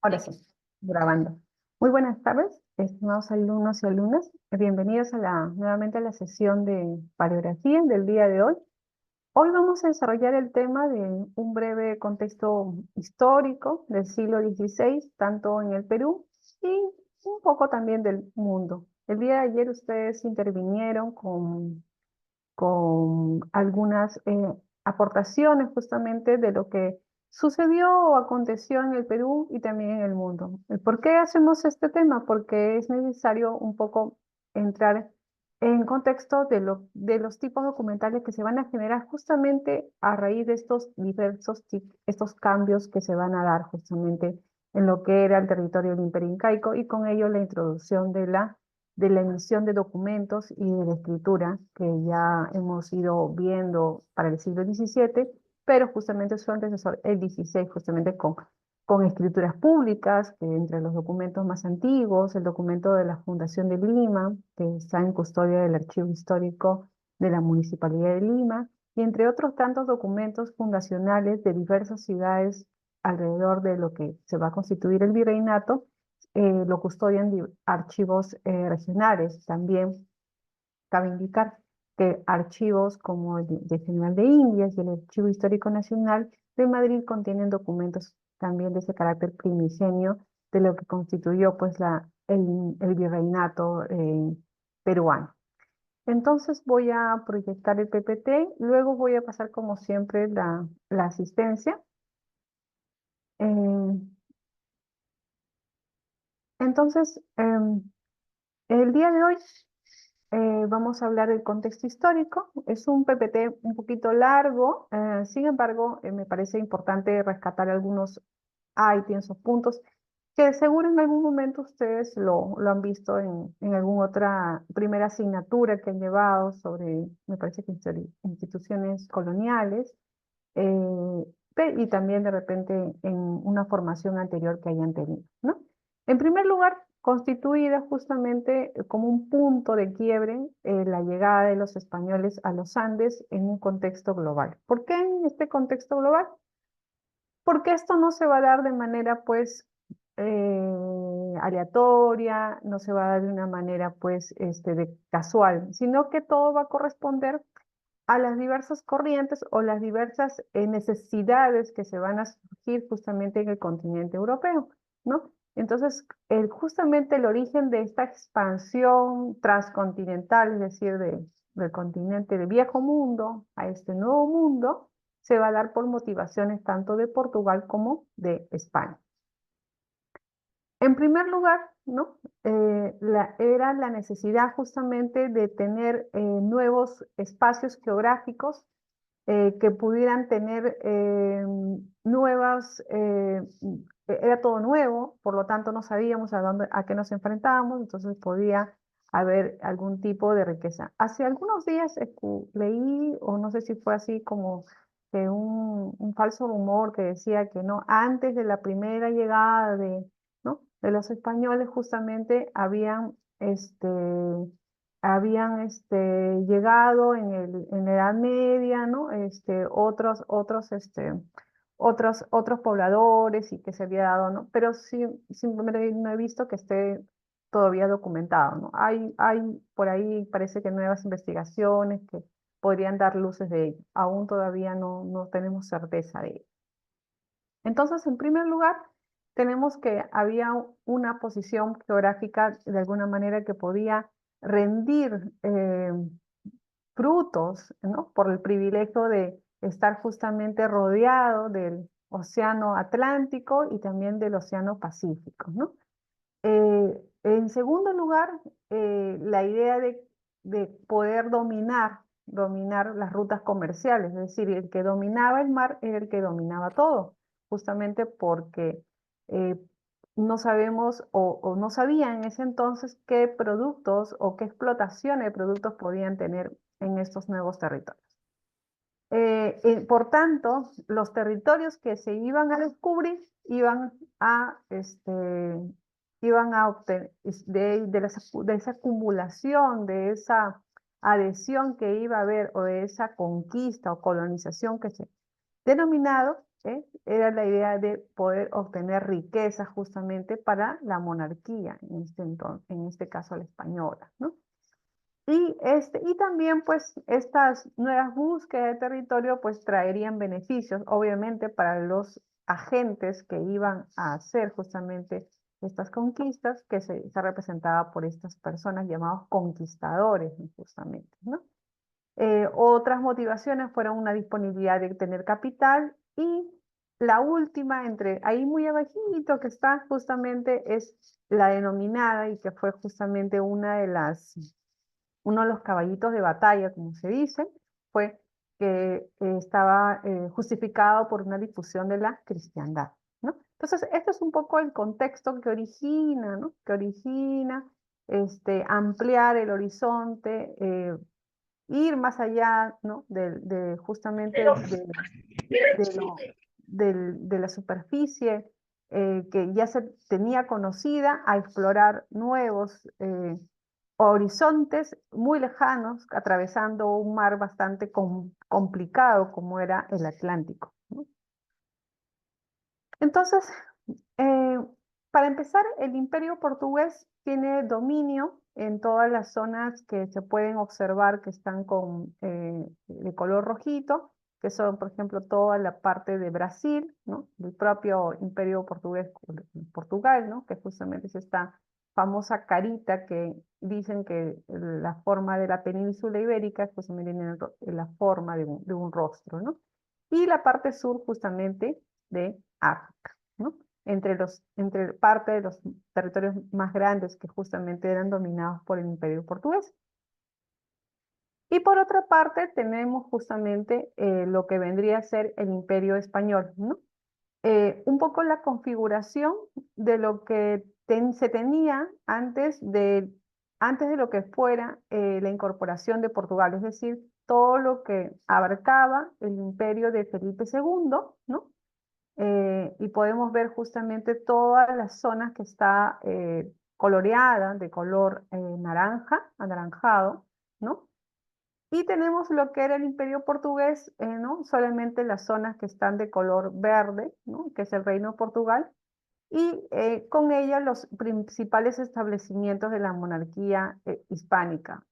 Ahora sí, grabando. Muy buenas tardes, estimados alumnos y alumnas. Bienvenidos nuevamente a la sesión de paleografía del día de hoy. Hoy vamos a desarrollar el tema de un breve contexto histórico del siglo XVI, tanto en el Perú y un poco también del mundo. El día de ayer ustedes intervinieron con algunas aportaciones justamente de lo que sucedió o aconteció en el Perú y también en el mundo. ¿Por qué hacemos este tema? Porque es necesario un poco entrar en contexto de los tipos documentales que se van a generar justamente a raíz de estos estos cambios que se van a dar justamente en lo que era el territorio del Imperio Incaico y con ello la introducción de la emisión de documentos y de la escritura que ya hemos ido viendo para el siglo XVII, pero justamente su antecesor, el XVI, justamente con escrituras públicas, que entre los documentos más antiguos, el documento de la Fundación de Lima, que está en custodia del Archivo Histórico de la Municipalidad de Lima, y entre otros tantos documentos fundacionales de diversas ciudades alrededor de lo que se va a constituir el virreinato, lo custodian archivos regionales. También cabe indicar que archivos como el de General de Indias y el Archivo Histórico Nacional de Madrid contienen documentos también de ese carácter primigenio de lo que constituyó pues el virreinato peruano. Entonces voy a proyectar el PPT, luego voy a pasar como siempre la asistencia. Eh, entonces, el día de hoy Vamos a hablar del contexto histórico. Es un PPT un poquito largo, sin embargo, me parece importante rescatar algunos ítems o puntos que seguro en algún momento ustedes lo han visto en alguna otra primera asignatura que han llevado sobre, me parece que instituciones coloniales, y también de repente en una formación anterior que hayan tenido, ¿no? En primer lugar, constituida justamente como un punto de quiebre la llegada de los españoles a los Andes en un contexto global. ¿Por qué en este contexto global? Porque esto no se va a dar de manera, pues, aleatoria, no se va a dar de una manera, pues, de casual, sino que todo va a corresponder a las diversas corrientes o las diversas necesidades que se van a surgir justamente en el continente europeo, ¿no? Entonces, justamente el origen de esta expansión transcontinental, es decir, del continente del viejo mundo a este nuevo mundo, se va a dar por motivaciones tanto de Portugal como de España. En primer lugar, ¿no? Era la necesidad justamente de tener nuevos espacios geográficos que pudieran tener nuevas, era todo nuevo, por lo tanto no sabíamos a qué nos enfrentábamos, entonces podía haber algún tipo de riqueza. Hace algunos días leí, o no sé si fue así como que un falso rumor que decía que no, antes de la primera llegada ¿no? de los españoles justamente habían llegado en la Edad Media, ¿no? Otros pobladores y que se había dado, ¿no? Pero sí, simplemente no he visto que esté todavía documentado, ¿no? Hay por ahí, parece que nuevas investigaciones que podrían dar luces de ello. Aún todavía no tenemos certeza de ello. Entonces, en primer lugar, tenemos que había una posición geográfica de alguna manera que podía rendir frutos, ¿no? Por el privilegio de estar justamente rodeado del Océano Atlántico y también del Océano Pacífico, ¿no? En segundo lugar, la idea de poder dominar las rutas comerciales, es decir, el que dominaba el mar era el que dominaba todo, justamente porque eh, no sabemos o no sabían en ese entonces qué productos o qué explotación de productos podían tener en estos nuevos territorios. Por tanto, los territorios que se iban a descubrir a, este, iban a obtener de esa acumulación, de esa adhesión que iba a haber o de esa conquista o colonización que se denominado, era la idea de poder obtener riqueza justamente para la monarquía, en este caso la española, ¿no? Y también pues estas nuevas búsquedas de territorio pues traerían beneficios obviamente para los agentes que iban a hacer justamente estas conquistas que se representaba por estas personas llamados conquistadores justamente, ¿no? Otras motivaciones fueron una disponibilidad de tener capital y la última, entre ahí muy abajito que está justamente es la denominada y que fue justamente uno de los caballitos de batalla, como se dice, fue que estaba justificado por una difusión de la cristiandad, ¿no? Entonces, este es un poco el contexto que origina, ¿no? Que origina ampliar el horizonte, ir más allá, ¿no? Justamente de la superficie que ya se tenía conocida a explorar nuevos horizontes muy lejanos, atravesando un mar bastante complicado como era el Atlántico, ¿no? Entonces, eh, para empezar, el imperio portugués tiene dominio en todas las zonas que se pueden observar que están de color rojito, que son, por ejemplo, toda la parte de Brasil, ¿no? El propio imperio portugués, Portugal, ¿no? Que justamente es esta famosa carita que dicen que la forma de la península ibérica justamente tiene la forma de un rostro, ¿no? Y la parte sur justamente de África, ¿no? Entre parte de los territorios más grandes que justamente eran dominados por el imperio portugués. Y por otra parte tenemos justamente lo que vendría a ser el Imperio Español, ¿no? Un poco la configuración de lo que se tenía antes de lo que fuera la incorporación de Portugal, es decir, todo lo que abarcaba el imperio de Felipe II, ¿no? Y podemos ver justamente todas las zonas que está coloreada de color naranja, anaranjado, ¿no? Y tenemos lo que era el Imperio Portugués, ¿no? Solamente las zonas que están de color verde, ¿no? Que es el Reino de Portugal, y con ella los principales establecimientos de la monarquía hispánica.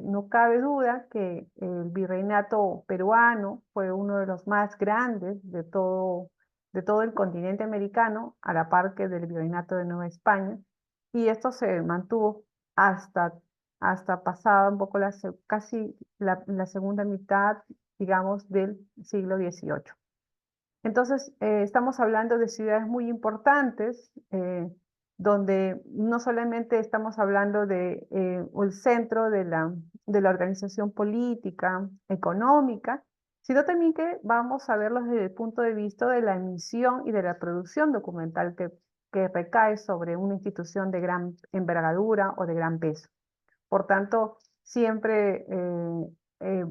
No cabe duda que el virreinato peruano fue uno de los más grandes de todo el continente americano, a la par que del virreinato de Nueva España, y esto se mantuvo hasta, hasta pasada un poco casi la segunda mitad, digamos, del siglo XVIII. Entonces, estamos hablando de ciudades muy importantes, donde no solamente estamos hablando de el centro de la organización política, económica, sino también que vamos a verlos desde el punto de vista de la emisión y de la producción documental que recae sobre una institución de gran envergadura o de gran peso. Por tanto, siempre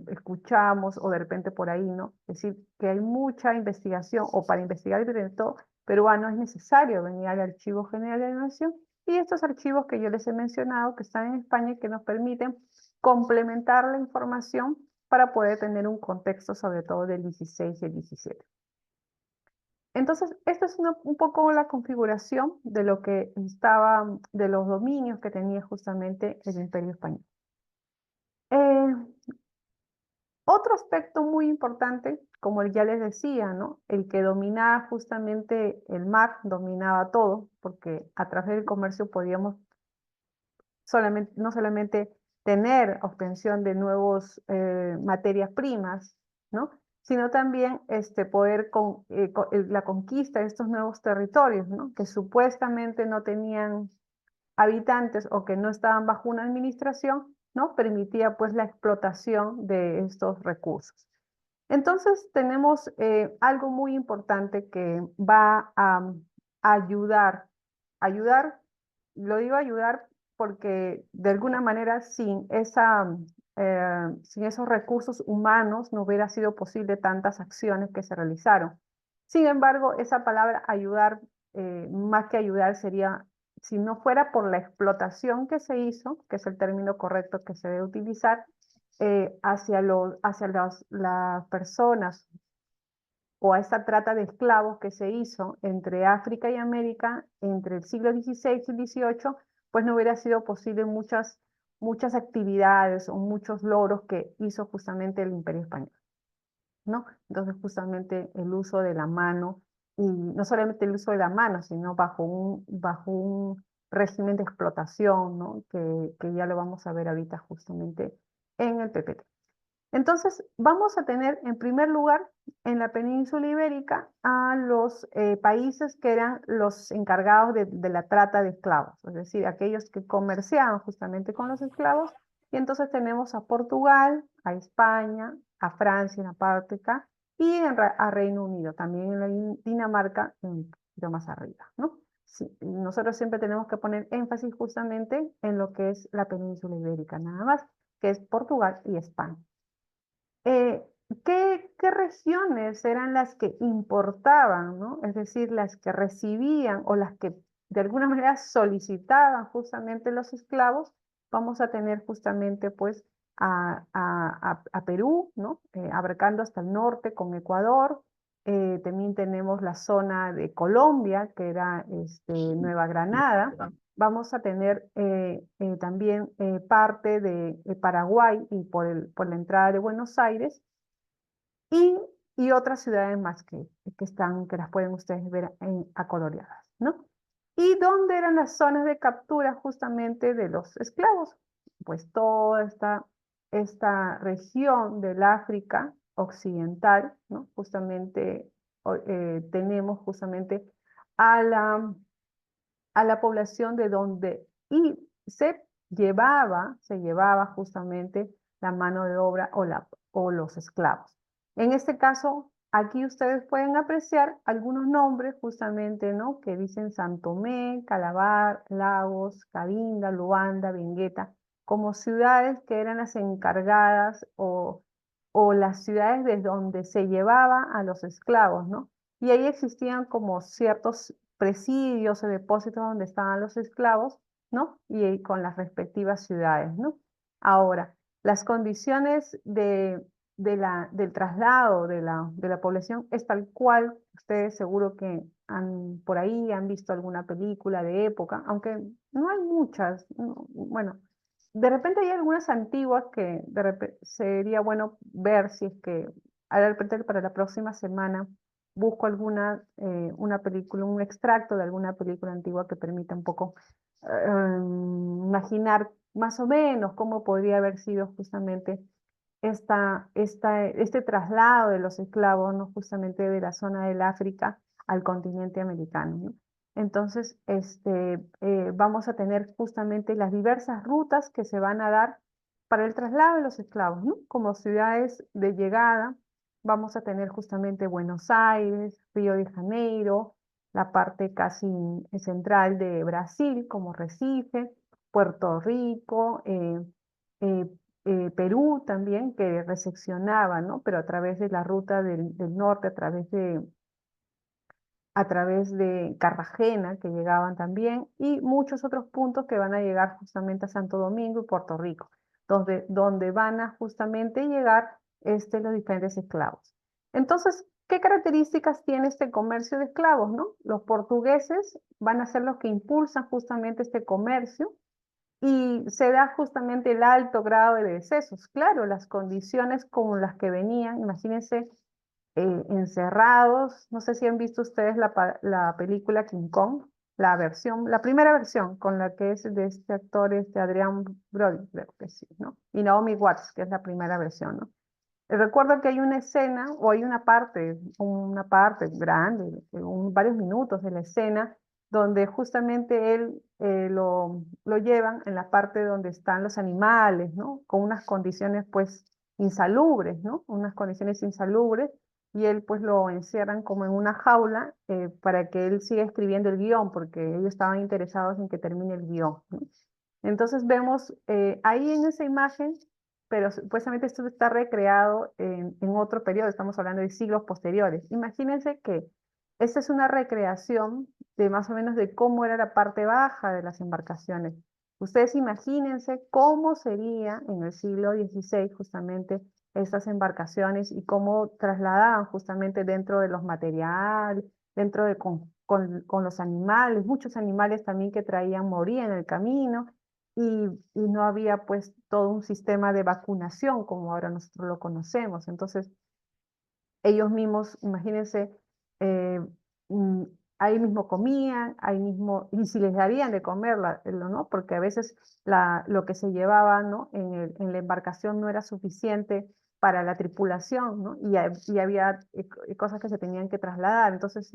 escuchamos o de repente por ahí, ¿no? Es decir, que hay mucha investigación o para investigar el virreinato peruano es necesario venir al Archivo General de la Nación y estos archivos que yo les he mencionado que están en España y que nos permiten complementar la información para poder tener un contexto sobre todo del 16 y el 17. Entonces, esta es un poco la configuración de lo que estaba, de los dominios que tenía justamente el Imperio Español. Eh, Otro aspecto muy importante, como ya les decía, ¿no? El que dominaba justamente el mar, dominaba todo, porque a través del comercio podíamos no solamente tener obtención de nuevos materias primas, ¿no? Sino también poder la conquista de estos nuevos territorios, ¿no? Que supuestamente no tenían habitantes o que no estaban bajo una administración, ¿no? Permitía pues la explotación de estos recursos. Entonces tenemos algo muy importante que va a ayudar, lo digo ayudar porque de alguna manera sin esos recursos humanos no hubiera sido posible tantas acciones que se realizaron. Sin embargo, esa palabra ayudar, más que ayudar sería, si no fuera por la explotación que se hizo, que es el término correcto que se debe utilizar, hacia las personas o a esa trata de esclavos que se hizo entre África y América entre el siglo XVI y XVIII, pues no hubiera sido posible muchas actividades o muchos logros que hizo justamente el Imperio Español, ¿no? Entonces justamente el uso de la mano, y no solamente el uso de la mano, sino bajo un régimen de explotación, ¿no? Que ya lo vamos a ver ahorita justamente en el PPT. Entonces, vamos a tener en primer lugar en la península ibérica a los países que eran los encargados de la trata de esclavos, es decir, aquellos que comerciaban justamente con los esclavos. Y entonces tenemos a Portugal, a España, a Francia en la parte acá, y a Reino Unido, también en la Dinamarca, un poquito más arriba, ¿no? Sí, nosotros siempre tenemos que poner énfasis justamente en lo que es la península ibérica, nada más, que es Portugal y España. Eh, ¿Qué regiones eran las que importaban, ¿no? Es decir, las que recibían o las que de alguna manera solicitaban justamente los esclavos? Vamos a tener justamente pues a Perú, ¿no? Abarcando hasta el norte con Ecuador. También tenemos la zona de Colombia, que era Nueva Granada. Vamos a tener también parte de Paraguay y por la entrada de Buenos Aires y, y otras ciudades más que las pueden ustedes ver acoloreadas, ¿no? ¿Y dónde eran las zonas de captura justamente de los esclavos? Pues toda esta región del África occidental, ¿no? Justamente tenemos justamente a la población de donde y se llevaba justamente la mano de obra o los esclavos. En este caso, aquí ustedes pueden apreciar algunos nombres justamente, ¿no? Que dicen San Tomé, Calabar, Lagos, Cabinda, Luanda, Bengueta, como ciudades que eran las encargadas o las ciudades desde donde se llevaba a los esclavos, ¿no? Y ahí existían como ciertos presidios o depósitos donde estaban los esclavos, ¿no? Y con las respectivas ciudades, ¿no? Ahora, las condiciones del traslado de la población es tal cual, ustedes seguro que por ahí han visto alguna película de época, aunque no hay muchas, bueno, de repente hay algunas antiguas que sería bueno ver si es que de repente para la próxima semana busco una película, un extracto de alguna película antigua que permita un poco imaginar más o menos cómo podría haber sido justamente este traslado de los esclavos, ¿no? Justamente de la zona del África al continente americano, ¿no? Entonces, vamos a tener justamente las diversas rutas que se van a dar para el traslado de los esclavos, ¿no? Como ciudades de llegada, vamos a tener justamente Buenos Aires, Río de Janeiro, la parte casi central de Brasil, como Recife, Puerto Rico, eh, Perú también, que reseccionaba, ¿no? Pero a través de la ruta del norte, a través de Cartagena, que llegaban también, y muchos otros puntos que van a llegar justamente a Santo Domingo y Puerto Rico, donde van a justamente llegar los diferentes esclavos. Entonces, ¿qué características tiene este comercio de esclavos, no? Los portugueses van a ser los que impulsan justamente este comercio, y se da justamente el alto grado de decesos. Claro, las condiciones con las que venían, imagínense, encerrados. No sé si han visto ustedes la película King Kong, la primera versión, con la que es de este actor, Adrian Brody, creo que sí, ¿no? Y Naomi Watts, que es la primera versión, ¿no? Recuerdo que hay una escena, o hay una parte grande, varios minutos de la escena, donde justamente él lo llevan en la parte donde están los animales, ¿no? Con unas condiciones, pues, insalubres, ¿no? Unas condiciones insalubres, y él, pues, lo encierran como en una jaula para que él siga escribiendo el guión, porque ellos estaban interesados en que termine el guión, ¿no? Entonces vemos ahí en esa imagen, pero supuestamente esto está recreado en otro periodo, estamos hablando de siglos posteriores. Imagínense que esta es una recreación de más o menos de cómo era la parte baja de las embarcaciones. Ustedes imagínense cómo sería en el siglo XVI justamente estas embarcaciones y cómo trasladaban justamente dentro de los materiales, dentro de con los animales, muchos animales también que traían morían en el camino y no había pues todo un sistema de vacunación como ahora nosotros lo conocemos. Entonces, ellos mismos, imagínense, eh, mm, ahí mismo comían, ahí mismo, y si les darían de comer, ¿no? Porque a veces lo que se llevaba, ¿no? En la embarcación no era suficiente para la tripulación, ¿no? Y había cosas que se tenían que trasladar. Entonces,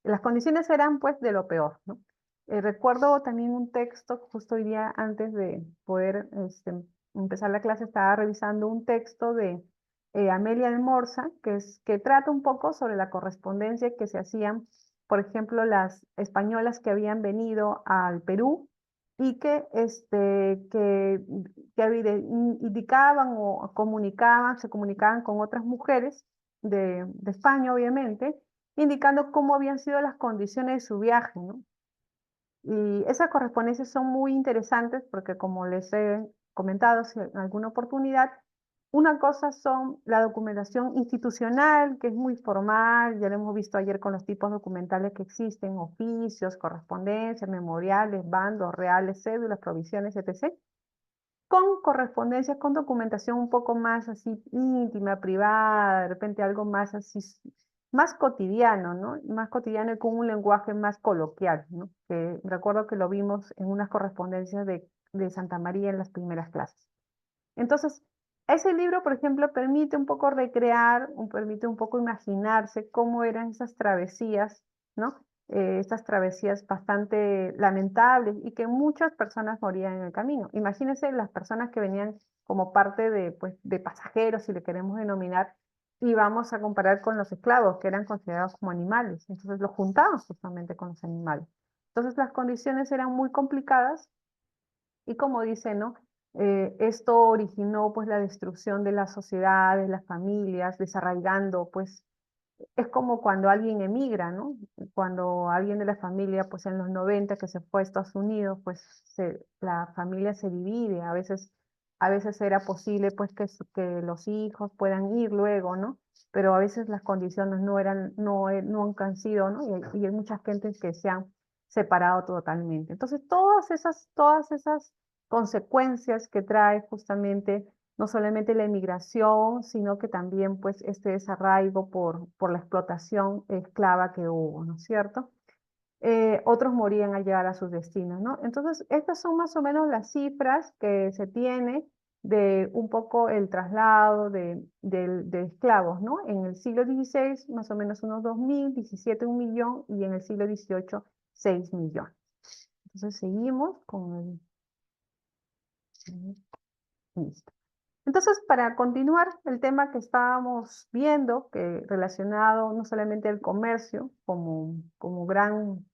las condiciones eran pues de lo peor, ¿no? Recuerdo también un texto, justo hoy día antes de poder empezar la clase, estaba revisando un texto de Amelia Almorza, que trata un poco sobre la correspondencia que se hacían, por ejemplo, las españolas que habían venido al Perú y que indicaban o se comunicaban con otras mujeres de España, obviamente, indicando cómo habían sido las condiciones de su viaje, ¿no? Y esas correspondencias son muy interesantes porque, como les he comentado en alguna oportunidad, una cosa son la documentación institucional, que es muy formal, ya lo hemos visto ayer con los tipos documentales que existen, oficios, correspondencias, memoriales, bandos, reales, cédulas, provisiones, etc. Con correspondencias, con documentación un poco más así íntima, privada, de repente algo más así, más cotidiano, ¿no? Más cotidiano y con un lenguaje más coloquial, ¿no? Que recuerdo que lo vimos en unas correspondencias de Santa María en las primeras clases. Entonces, ese libro, por ejemplo, permite un poco permite un poco imaginarse cómo eran esas travesías, ¿no? Estas travesías bastante lamentables y que muchas personas morían en el camino. Imagínense las personas que venían como parte de, pues, de pasajeros, si le queremos denominar, y vamos a comparar con los esclavos, que eran considerados como animales. Entonces los juntaban justamente con los animales. Entonces las condiciones eran muy complicadas y como dice, ¿no? Esto originó pues la destrucción de las sociedades, las familias, desarraigando pues es como cuando alguien emigra, ¿no? Cuando alguien de la familia, pues en los 90 que se fue a Estados Unidos, pues la familia se divide, a veces era posible pues que los hijos puedan ir luego, ¿no? Pero a veces las condiciones no eran, nunca han sido, ¿no? Y hay muchas gentes que se han separado totalmente. Entonces, todas esas consecuencias que trae justamente no solamente la emigración, sino que también pues este desarraigo por la explotación esclava que hubo, ¿no es cierto? Otros morían al llegar a sus destinos, ¿no? Entonces, estas son más o menos las cifras que se tiene de un poco el traslado de esclavos, ¿no? En el siglo XVI, más o menos unos 2000, 17 un millón, y en el siglo XVIII, 6 millones. Entonces, seguimos con el... Listo. Entonces, para continuar el tema que estábamos viendo, que relacionado no solamente al comercio como gran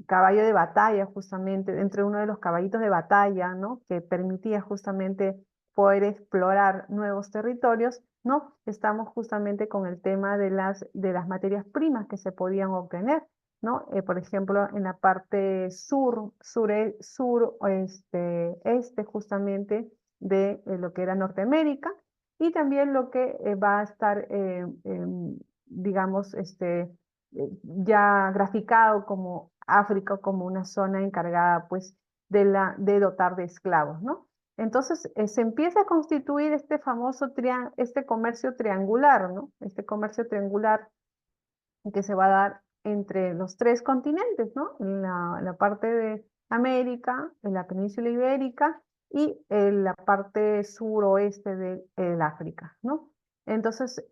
caballo de batalla, justamente, entre uno de los caballitos de batalla, ¿no? Que permitía justamente poder explorar nuevos territorios, ¿no? Estamos justamente con el tema de las materias primas que se podían obtener, ¿no? Por ejemplo, en la parte este justamente de lo que era Norteamérica y también lo que va a estar, digamos, ya graficado como África como una zona encargada pues de dotar de esclavos, ¿no? Entonces se empieza a constituir este famoso este comercio triangular, ¿no? Este comercio triangular que se va a dar entre los tres continentes, ¿no? En la parte de América, en la península ibérica y en la parte suroeste de África, ¿no? Entonces,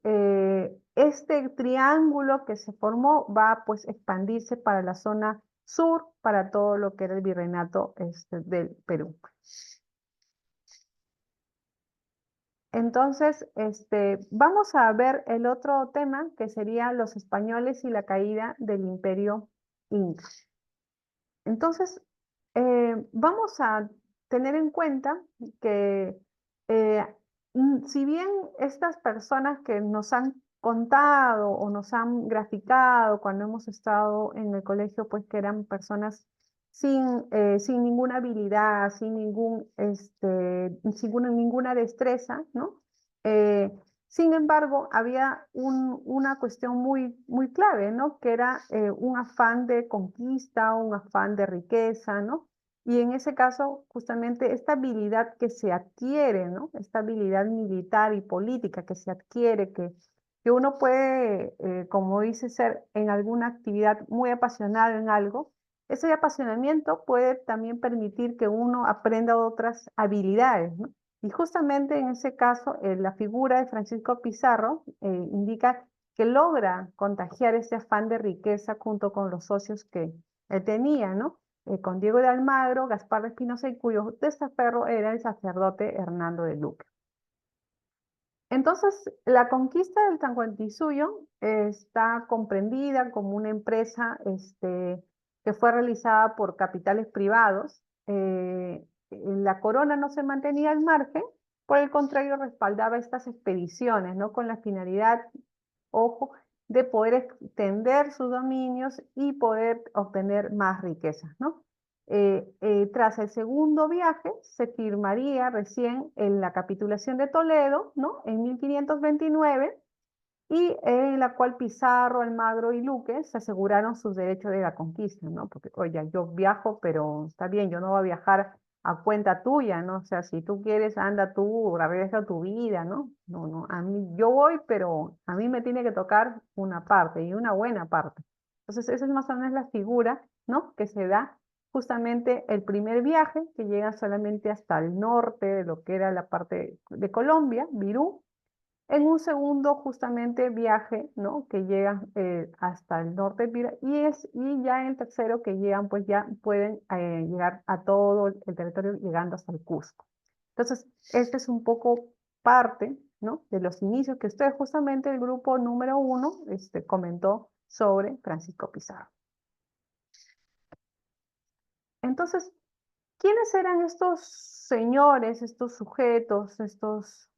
este triángulo que se formó va a pues expandirse para la zona sur, para todo lo que era el virreinato del Perú. Entonces, vamos a ver el otro tema que sería los españoles y la caída del imperio inca. Entonces, vamos a tener en cuenta que eh, si bien estas personas que nos han contado o nos han graficado cuando hemos estado en el colegio, pues que eran personas sin ninguna habilidad, sin ninguna destreza, ¿no? Eh, Sin embargo, había una cuestión muy clave, ¿no? Que era un afán de conquista, un afán de riqueza, ¿no? Y en ese caso, justamente esta habilidad que se adquiere, ¿no? Esta habilidad militar y política que se adquiere, que uno puede, como dice, ser en alguna actividad muy apasionado en algo, ese apasionamiento puede también permitir que uno aprenda otras habilidades, ¿no? Y justamente en ese caso, la figura de Francisco Pizarro indica que logra contagiar ese afán de riqueza junto con los socios que él tenía, ¿no? Con Diego de Almagro, Gaspar de Espinosa y cuyo testaferro era el sacerdote Hernando de Luque. Entonces, la conquista del Tahuantinsuyo está comprendida como una empresa que fue realizada por capitales privados. La corona no se mantenía al margen, por el contrario, respaldaba estas expediciones, ¿no? Con la finalidad, ojo, de poder extender sus dominios y poder obtener más riquezas, ¿no? Tras el segundo viaje, se firmaría recién en la capitulación de Toledo, ¿no? En 1529, y en la cual Pizarro, Almagro y Luque se aseguraron sus derechos de la conquista, ¿no? Porque, oye, yo viajo, pero está bien, yo no voy a viajar a cuenta tuya, ¿no? O sea, si tú quieres, anda tú, arriesga tu vida, ¿no? No, no, a mí, yo voy, pero a mí me tiene que tocar una parte y una buena parte. Entonces, esa es más o menos la figura, ¿no? Que se da justamente el primer viaje, que llega solamente hasta el norte de lo que era la parte de Colombia, Virú, en un segundo justamente viaje, ¿no? Que llegan hasta el norte y ya en el tercero que llegan, pues ya pueden llegar a todo el territorio llegando hasta el Cusco. Entonces, este es un poco parte, ¿no?, de los inicios que usted, justamente el grupo número 1, comentó sobre Francisco Pizarro. Entonces, ¿quiénes eran estos señores, estos sujetos, estos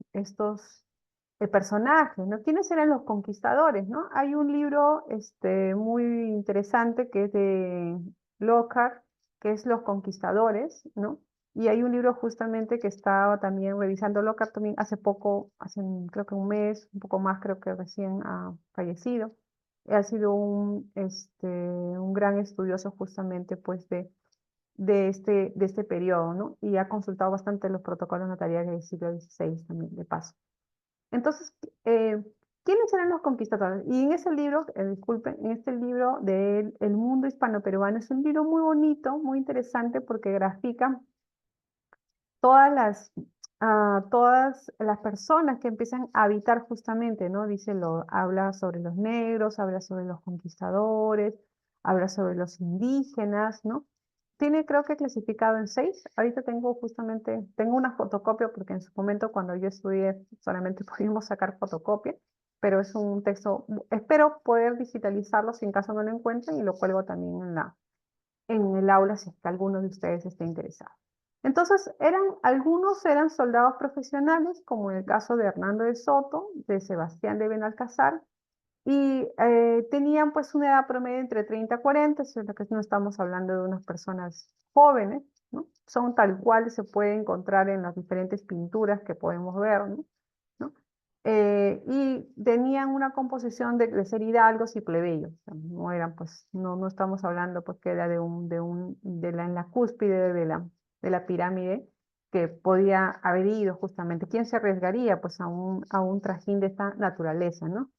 personajes, ¿no? ¿Quiénes eran los conquistadores, no? Hay un libro muy interesante que es de Lockhart, que es Los Conquistadores, ¿no? Y hay un libro justamente que estaba también revisando Lockhart también hace poco, creo que un mes, un poco más, creo que recién ha fallecido. Ha sido un gran estudioso justamente pues de este periodo, ¿no? Y ha consultado bastante los protocolos notariales del siglo XVI también, de paso. Entonces, ¿quiénes eran los conquistadores? Y en ese libro, disculpen, en este libro de El mundo hispano-peruano, es un libro muy bonito, muy interesante, porque grafica todas todas las personas que empiezan a habitar justamente, ¿no? Habla sobre los negros, habla sobre los conquistadores, habla sobre los indígenas, ¿no? Tiene, creo que clasificado en 6. Ahorita tengo una fotocopia, porque en su momento cuando yo estudié solamente pudimos sacar fotocopia, pero es un texto, espero poder digitalizarlo si en caso no lo encuentren, y lo cuelgo también en el aula si es que alguno de ustedes está interesado. Entonces, algunos eran soldados profesionales, como en el caso de Hernando de Soto, de Sebastián de Benalcázar, y tenían pues una edad promedio entre 30 y 40, es lo que no estamos hablando de unas personas jóvenes, ¿no? Son tal cual se puede encontrar en las diferentes pinturas que podemos ver, ¿no? ¿No? Y tenían una composición de ser hidalgos y plebeyos, o sea, no eran pues, no estamos hablando pues que era en la cúspide de la pirámide, que podía haber ido justamente. ¿Quién se arriesgaría pues a un trajín de esta naturaleza, ¿no?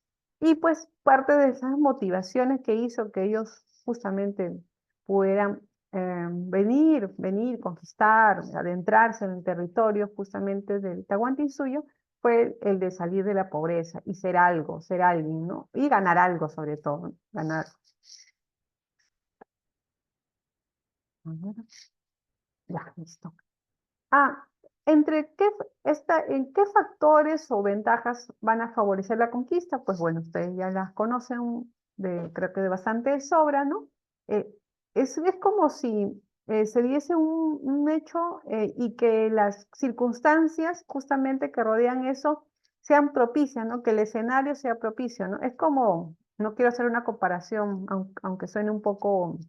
Y pues parte de esas motivaciones que hizo que ellos justamente pudieran venir, conquistar, adentrarse en el territorio justamente del Tahuantinsuyo, fue el de salir de la pobreza y ser algo, ser alguien, ¿no? Y ganar algo sobre todo, ¿no? Ganar. A ver, ya, listo. Ah, ¿en qué factores o ventajas van a favorecer la conquista? Pues bueno, ustedes ya las conocen creo que de bastante sobra, ¿no? Eh, es como si se diese un hecho, y que las circunstancias justamente que rodean eso sean propicias, ¿no? Que el escenario sea propicio, ¿no? Es como, no quiero hacer una comparación, aunque suene un poco,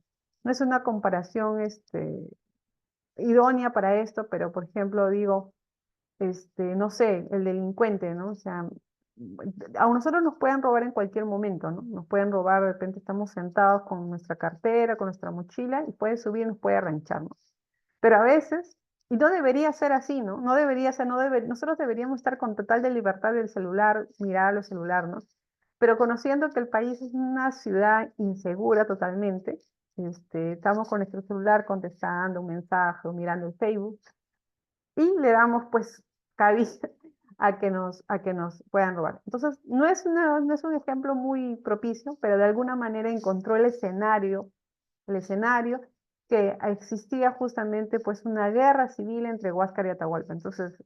no es una comparación, idónea para esto, pero por ejemplo digo, no sé, el delincuente, ¿no? O sea, a nosotros nos pueden robar en cualquier momento, ¿no? Nos pueden robar, de repente estamos sentados con nuestra cartera, con nuestra mochila, y puede subir y nos puede arrancharnos. Pero a veces, y no debería ser así, ¿no? No debería ser, nosotros deberíamos estar con total de libertad del celular, mirar al celular, ¿no? Pero conociendo que el país es una ciudad insegura totalmente, estamos con nuestro celular contestando un mensaje o mirando el Facebook, y le damos pues cabida a que nos puedan robar. Entonces, no es un ejemplo muy propicio, pero de alguna manera encontró el escenario que existía justamente pues una guerra civil entre Huáscar y Atahualpa. Entonces,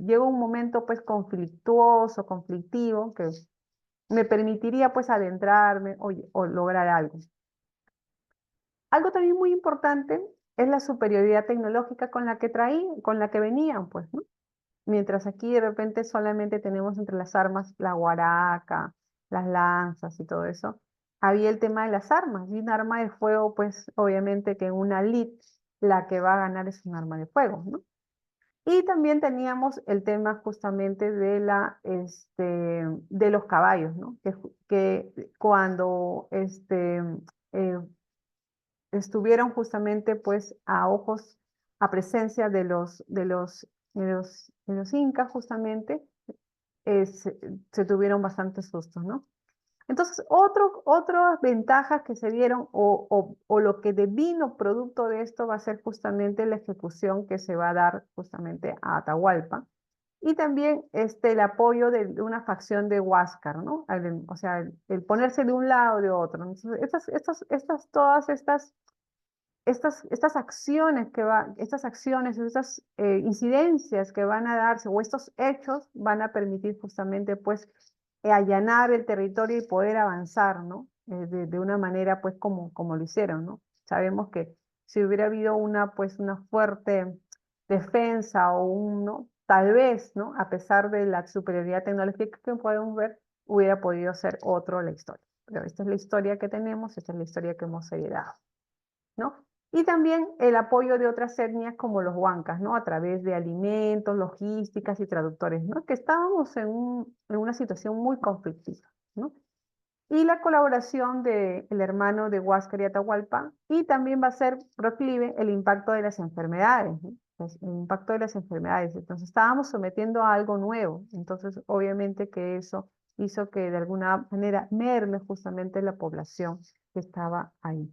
llegó un momento pues conflictuoso, conflictivo, que me permitiría pues adentrarme o lograr algo. Algo también muy importante es la superioridad tecnológica con la que venían, pues, ¿no? Mientras aquí de repente solamente tenemos entre las armas la guaraca, las lanzas y todo eso, había el tema de las armas. Y un arma de fuego, pues obviamente que en una lid la que va a ganar es un arma de fuego, ¿no? Y también teníamos el tema justamente de los caballos, ¿no? Que cuando eh, estuvieron justamente pues a presencia de los incas justamente, se tuvieron bastantes sustos, ¿no? Entonces, otras ventajas que se dieron o lo que devino producto de esto va a ser justamente la ejecución que se va a dar justamente a Atahualpa, y también el apoyo de una facción de Huáscar, ¿no? O sea, el ponerse de un lado o de otro. Entonces, todas estas estas acciones estas incidencias que van a darse, o estos hechos, van a permitir justamente, pues, allanar el territorio y poder avanzar, ¿no? De una manera, pues, como lo hicieron, ¿no? Sabemos que si hubiera habido pues, una fuerte defensa o ¿no? Tal vez, ¿no? A pesar de la superioridad tecnológica que podemos ver, hubiera podido ser otro la historia. Pero esta es la historia que tenemos, esta es la historia que hemos heredado, ¿no? Y también el apoyo de otras etnias como los huancas, ¿no? A través de alimentos, logísticas y traductores, ¿no? Que estábamos en una situación muy conflictiva, ¿no? Y la colaboración del hermano de Huáscar y Atahualpa, y también va a ser proclive el impacto de las enfermedades, ¿no? El impacto de las enfermedades. Entonces estábamos sometiendo a algo nuevo, entonces obviamente que eso hizo que de alguna manera merme justamente la población que estaba ahí.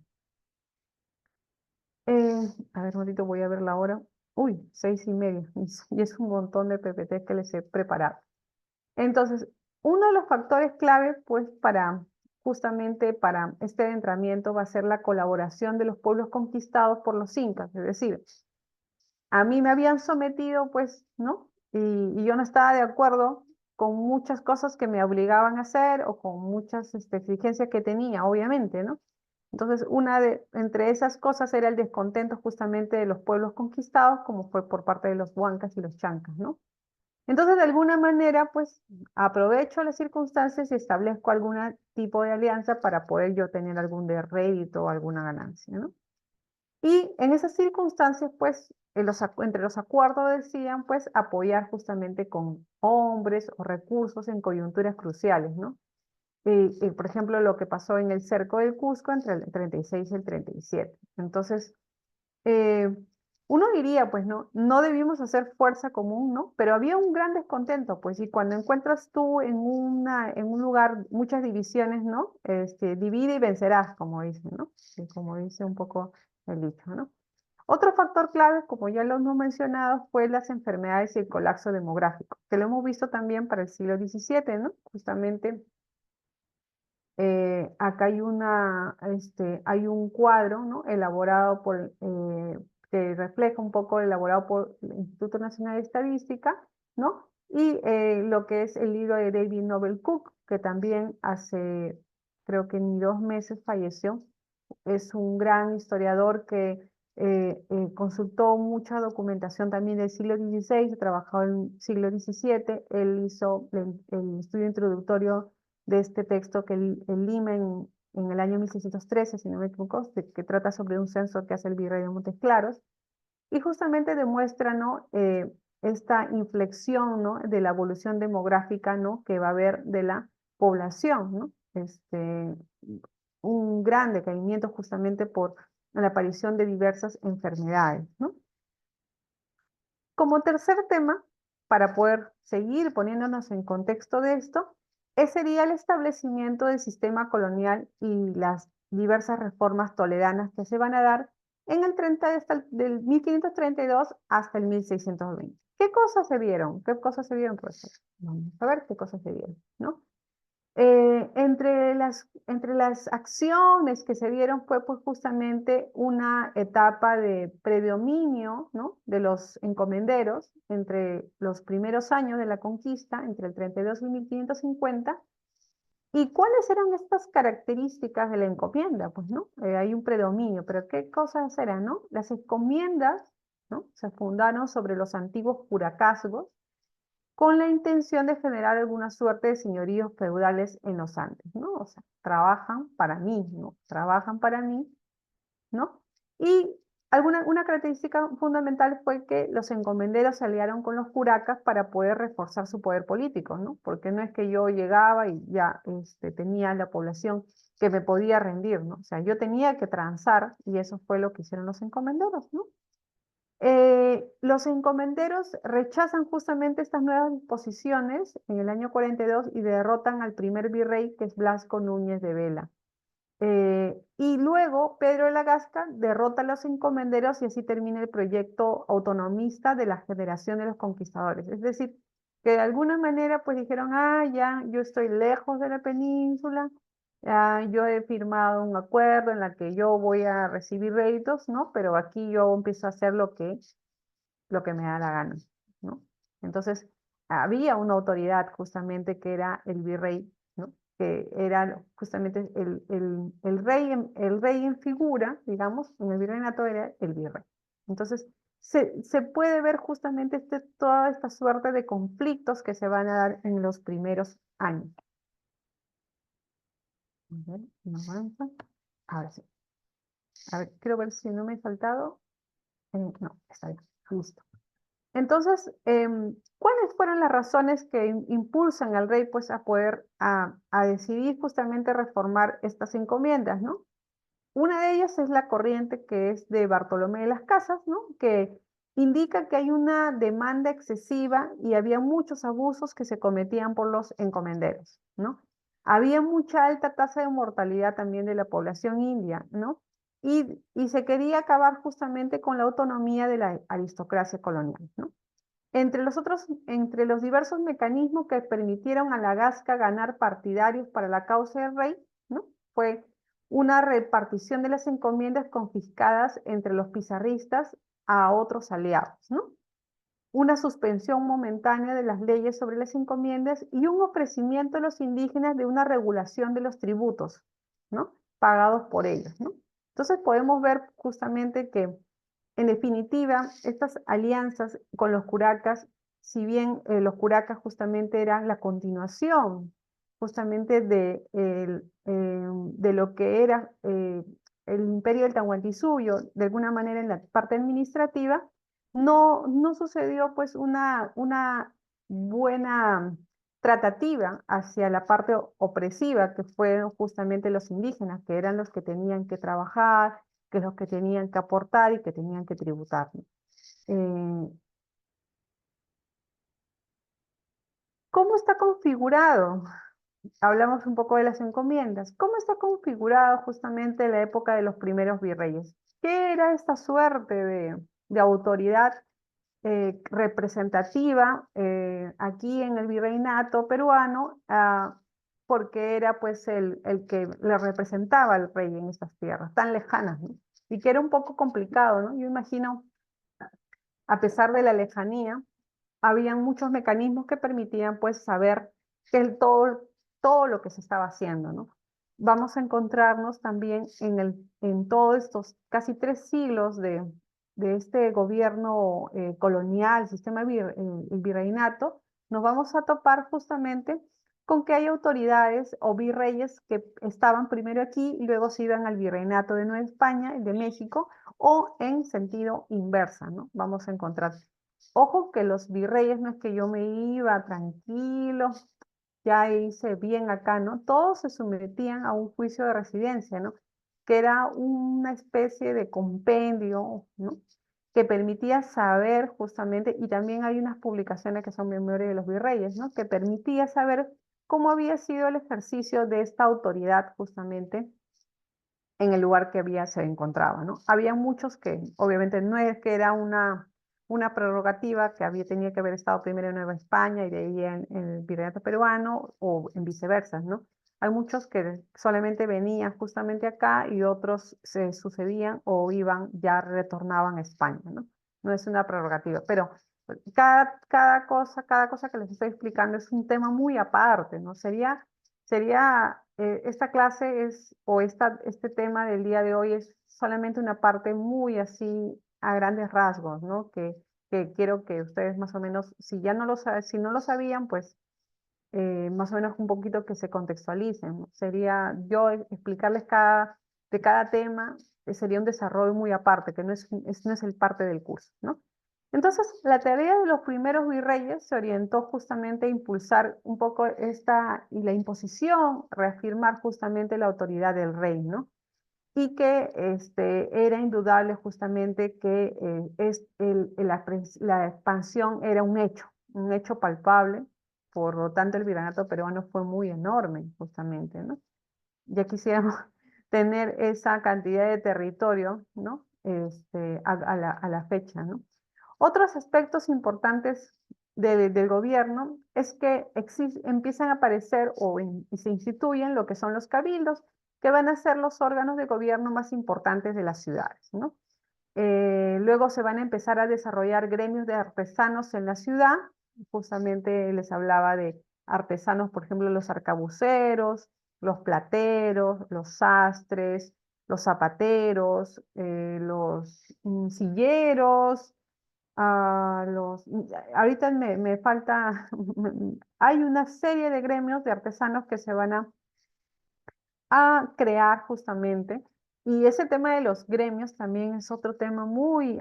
A ver, un ratito, voy a ver la hora. Uy, 6:30. Y es un montón de PPT que les he preparado. Entonces, uno de los factores clave, pues, justamente para este adentramiento va a ser la colaboración de los pueblos conquistados por los incas. Es decir, a mí me habían sometido, pues, ¿no? Y yo no estaba de acuerdo con muchas cosas que me obligaban a hacer o con muchas exigencias que tenía, obviamente, ¿no? Entonces, entre esas cosas era el descontento justamente de los pueblos conquistados, como fue por parte de los huancas y los chancas, ¿no? Entonces, de alguna manera, pues, aprovecho las circunstancias y establezco algún tipo de alianza para poder yo tener algún de rédito o alguna ganancia, ¿no? Y en esas circunstancias, pues, entre los acuerdos decían, pues, apoyar justamente con hombres o recursos en coyunturas cruciales, ¿no? Por ejemplo, lo que pasó en el cerco del Cusco entre el 36 y el 37. Entonces, eh, uno diría, pues, no debimos hacer fuerza común, ¿no? Pero había un gran descontento, pues, y cuando encuentras tú en un lugar muchas divisiones, ¿no? Divide y vencerás, como dicen, ¿no? Como dice un poco el dicho, ¿no? Otro factor clave, como ya lo hemos mencionado, fue las enfermedades y el colapso demográfico, que lo hemos visto también para el siglo XVII, ¿no? Justamente acá hay un cuadro, ¿no? Elaborado que refleja un poco elaborado por el Instituto Nacional de Estadística, ¿no? Y lo que es el libro de David Nobel Cook, que también hace, creo que ni 2 meses falleció. Es un gran historiador que consultó mucha documentación también del siglo XVI, ha trabajado en el siglo XVII, él hizo el estudio introductorio de este texto que él lima en el año 1613, si no me equivoco, que trata sobre un censo que hace el virrey de Montes Claros, y justamente demuestra, ¿no? Esta inflexión, ¿no? De la evolución demográfica, ¿no? Que va a haber de la población, ¿no? Un gran decaimiento justamente por la aparición de diversas enfermedades, ¿no? Como tercer tema, para poder seguir poniéndonos en contexto de esto, sería el establecimiento del sistema colonial y las diversas reformas toledanas que se van a dar en el 30 del 1532 hasta el 1620. ¿Qué cosas se vieron? ¿Qué cosas se vieron, profesor? Vamos a ver qué cosas se vieron, ¿no? Entre las acciones que se dieron fue pues justamente una etapa de predominio, ¿no? De los encomenderos entre los primeros años de la conquista, entre el 32 y 1550. ¿Y cuáles eran estas características de la encomienda? Pues, ¿no? Hay un predominio, pero ¿qué cosas eran, no? Las encomiendas, ¿no? Se fundaron sobre los antiguos curacazgos, con la intención de generar alguna suerte de señoríos feudales en los Andes, ¿no? O sea, trabajan para mí, ¿no? Trabajan para mí, ¿no? Y una característica fundamental fue que los encomenderos se aliaron con los curacas para poder reforzar su poder político, ¿no? Porque no es que yo llegaba y ya tenía la población que me podía rendir, ¿no? O sea, yo tenía que transar y eso fue lo que hicieron los encomenderos, ¿no? Los encomenderos rechazan justamente estas nuevas disposiciones en el año 42 y derrotan al primer virrey, que es Blasco Núñez de Vela. Y luego Pedro de la Gasca derrota a los encomenderos y así termina el proyecto autonomista de la generación de los conquistadores. Es decir, que de alguna manera pues dijeron, ah, ya, yo estoy lejos de la península, yo he firmado un acuerdo en la que yo voy a recibir réditos, ¿no? Pero aquí yo empiezo a hacer lo que me da la gana, ¿no? Entonces, había una autoridad justamente que era el virrey, ¿no? Que era justamente el rey en figura, digamos, en el virreinato era el virrey. Entonces, se puede ver justamente toda esta suerte de conflictos que se van a dar en los primeros años. A ver, no avanza. Ahora sí. A ver, quiero ver si no me he saltado. No, está bien. Listo. Entonces, ¿cuáles fueron las razones que impulsan al rey pues a poder a decidir justamente reformar estas encomiendas, ¿no? Una de ellas es la corriente que es de Bartolomé de las Casas, ¿no? Que indica que hay una demanda excesiva y había muchos abusos que se cometían por los encomenderos, ¿no? Había mucha alta tasa de mortalidad también de la población india, ¿no? Y se quería acabar justamente con la autonomía de la aristocracia colonial, ¿no? Entre los diversos mecanismos que permitieron a la Gasca ganar partidarios para la causa del rey, ¿no? Fue una repartición de las encomiendas confiscadas entre los pizarristas a otros aliados, ¿no? Una suspensión momentánea de las leyes sobre las encomiendas y un ofrecimiento a los indígenas de una regulación de los tributos, ¿no? Pagados por ellos, ¿no? Entonces podemos ver justamente que en definitiva, estas alianzas con los curacas, si bien los curacas justamente eran la continuación justamente de lo que era el imperio del Tahuantinsuyo, de alguna manera en la parte administrativa, no sucedió pues una buena tratativa hacia la parte opresiva, que fueron justamente los indígenas, que eran los que tenían que trabajar, que es lo que tenían que aportar y que tenían que tributar, ¿no? Eh, ¿Cómo está configurado? Hablamos un poco de las encomiendas. ¿Cómo está configurado justamente la época de los primeros virreyes? ¿Qué era esta suerte de autoridad representativa aquí en el virreinato peruano? Porque era pues el que le representaba al rey en estas tierras tan lejanas, ¿no? Y que era un poco complicado, ¿no? Yo imagino, a pesar de la lejanía, habían muchos mecanismos que permitían pues saber todo lo que se estaba haciendo, ¿no? Vamos a encontrarnos también en todos estos casi 3 siglos de este gobierno colonial, el virreinato, nos vamos a topar justamente con que hay autoridades o virreyes que estaban primero aquí y luego se iban al virreinato de Nueva España, el de México, o en sentido inversa, ¿no? Vamos a encontrar. Ojo que los virreyes no es que yo me iba tranquilo, ya hice bien acá, ¿no? Todos se sometían a un juicio de residencia, ¿no? Que era una especie de compendio, ¿no? Que permitía saber justamente, y también hay unas publicaciones que son memoria de los virreyes, ¿no? Que permitía saber cómo había sido el ejercicio de esta autoridad justamente en el lugar que se encontraba, ¿no? Había muchos que, obviamente, no es que era una prerrogativa que tenía que haber estado primero en Nueva España y de ahí en el virreinato peruano o en viceversa, ¿no? Hay muchos que solamente venían justamente acá y otros se sucedían o iban, ya retornaban a España, ¿no? No es una prerrogativa, pero cada cosa que les estoy explicando es un tema muy aparte, ¿no? Esta clase este tema del día de hoy es solamente una parte muy así a grandes rasgos, ¿no? Que quiero que ustedes más o menos, si no lo sabían, pues más o menos un poquito que se contextualicen, ¿no? Sería yo explicarles de cada tema, sería un desarrollo muy aparte, que no es el parte del curso, ¿no? Entonces, la tarea de los primeros virreyes se orientó justamente a impulsar un poco y la imposición, reafirmar justamente la autoridad del rey, ¿no? Y que era indudable justamente que la expansión era un hecho palpable, por lo tanto el virreinato peruano fue muy enorme justamente, ¿no? Ya quisiéramos tener esa cantidad de territorio, ¿no? A la fecha, ¿no? Otros aspectos importantes del gobierno es que empiezan a aparecer y se instituyen lo que son los cabildos, que van a ser los órganos de gobierno más importantes de las ciudades, ¿no? Luego se van a empezar a desarrollar gremios de artesanos en la ciudad. Justamente les hablaba de artesanos, por ejemplo, los arcabuceros, los plateros, los sastres, los zapateros, los silleros, ahorita me falta, hay una serie de gremios de artesanos que se van a crear justamente. Y ese tema de los gremios también es otro tema muy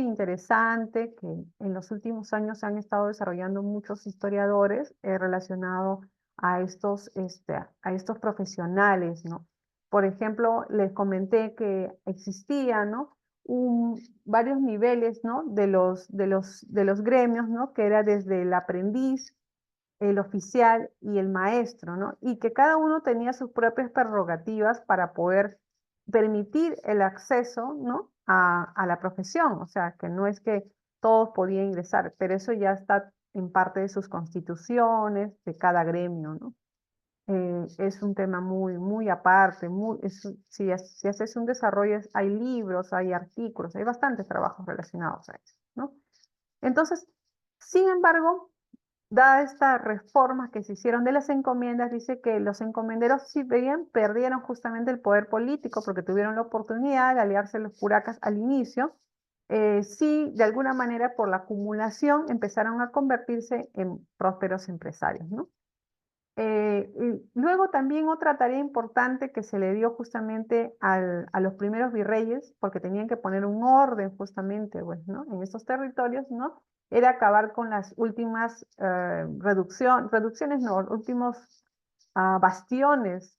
interesante que en los últimos años se han estado desarrollando muchos historiadores relacionado a estos profesionales, ¿no? Por ejemplo, les comenté que existía, ¿no? Varios niveles, ¿no? De los gremios, ¿no? Que era desde el aprendiz, el oficial y el maestro, ¿no? Y que cada uno tenía sus propias prerrogativas para poder permitir el acceso, ¿no? A la profesión, o sea, que no es que todos podían ingresar, pero eso ya está en parte de sus constituciones, de cada gremio, ¿no? Es un tema muy aparte, si haces un desarrollo, hay libros, hay artículos, hay bastantes trabajos relacionados a eso, ¿no? Entonces, sin embargo, dadas estas reformas que se hicieron de las encomiendas, dice que los encomenderos, si bien perdieron justamente el poder político porque tuvieron la oportunidad de aliarse a los curacas al inicio, sí, de alguna manera por la acumulación empezaron a convertirse en prósperos empresarios, ¿no? Y luego también otra tarea importante que se le dio justamente a los primeros virreyes, porque tenían que poner un orden justamente, pues, ¿no? En estos territorios, ¿no? Era acabar con las últimas reducciones, no, últimos bastiones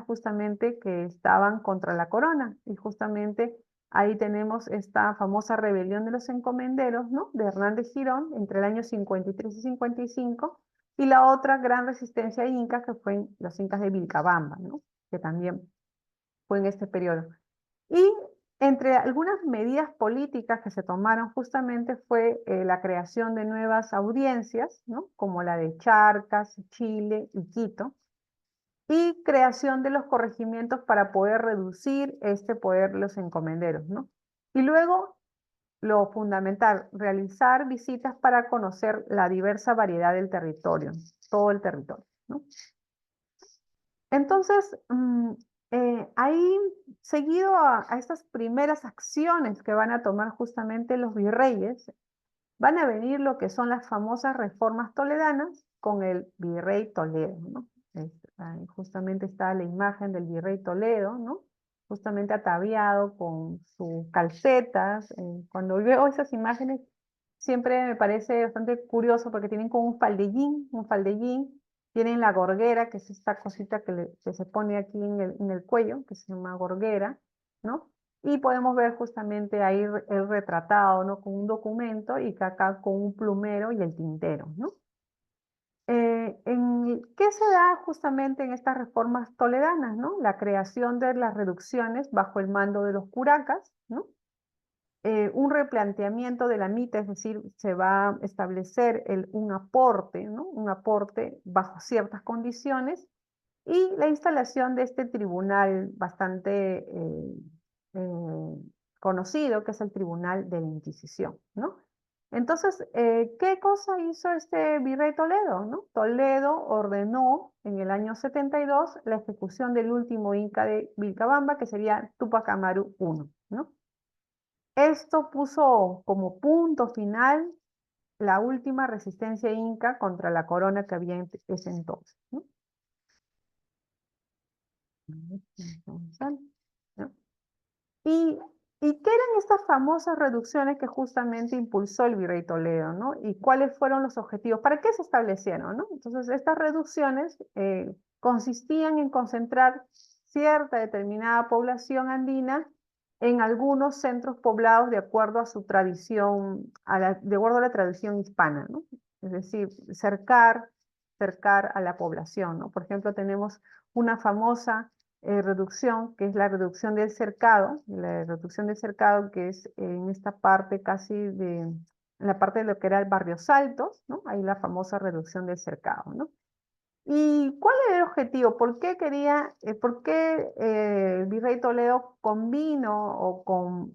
justamente que estaban contra la corona. Y justamente ahí tenemos esta famosa rebelión de los encomenderos, ¿no? De Hernández Girón entre el año 53 y 55 y la otra gran resistencia inca que fue en los incas de Vilcabamba, ¿no? Que también fue en este periodo. Y entre algunas medidas políticas que se tomaron justamente fue la creación de nuevas audiencias, ¿no? Como la de Charcas, Chile y Quito, y creación de los corregimientos para poder reducir este poder de los encomenderos, ¿no? Y luego lo fundamental, realizar visitas para conocer la diversa variedad del territorio, todo el territorio, ¿no? Entonces, ahí, seguido a estas primeras acciones que van a tomar justamente los virreyes, van a venir lo que son las famosas reformas toledanas con el virrey Toledo, ¿no? Ahí justamente está la imagen del virrey Toledo, ¿no? Justamente ataviado con sus calcetas. Cuando veo esas imágenes, siempre me parece bastante curioso porque tienen como un faldellín, tienen la gorguera, que es esta cosita que se pone aquí en el cuello, que se llama gorguera, ¿no? Y podemos ver justamente ahí el retratado, ¿no? Con un documento y que acá con un plumero y el tintero, ¿no? ¿Qué se da justamente en estas reformas toledanas, ¿no? La creación de las reducciones bajo el mando de los curacas, ¿no? Un replanteamiento de la mitad, es decir, se va a establecer un aporte, ¿no? Un aporte bajo ciertas condiciones y la instalación de este tribunal bastante conocido, que es el Tribunal de la Inquisición, ¿no? Entonces, ¿qué cosa hizo este virrey Toledo, ¿no? Toledo ordenó en el año 72 la ejecución del último inca de Vilcabamba, que sería Tupac Amaru I, ¿no? Esto puso como punto final la última resistencia inca contra la corona que había en ese entonces, ¿no? ¿No? ¿Y, y qué eran estas famosas reducciones que justamente impulsó el virrey Toledo, ¿no? ¿Y cuáles fueron los objetivos? ¿Para qué se establecieron, no? Entonces, estas reducciones consistían en concentrar cierta determinada población andina en algunos centros poblados de acuerdo a su tradición, de acuerdo a la tradición hispana, ¿no? Es decir, cercar a la población, ¿no? Por ejemplo, tenemos una famosa reducción, que es la reducción del cercado, que es en esta parte casi en la parte de lo que era el Barrios Altos, ¿no? Ahí la famosa reducción del cercado, ¿no? ¿Y cuál era el objetivo? ¿Por qué por qué el virrey Toledo convino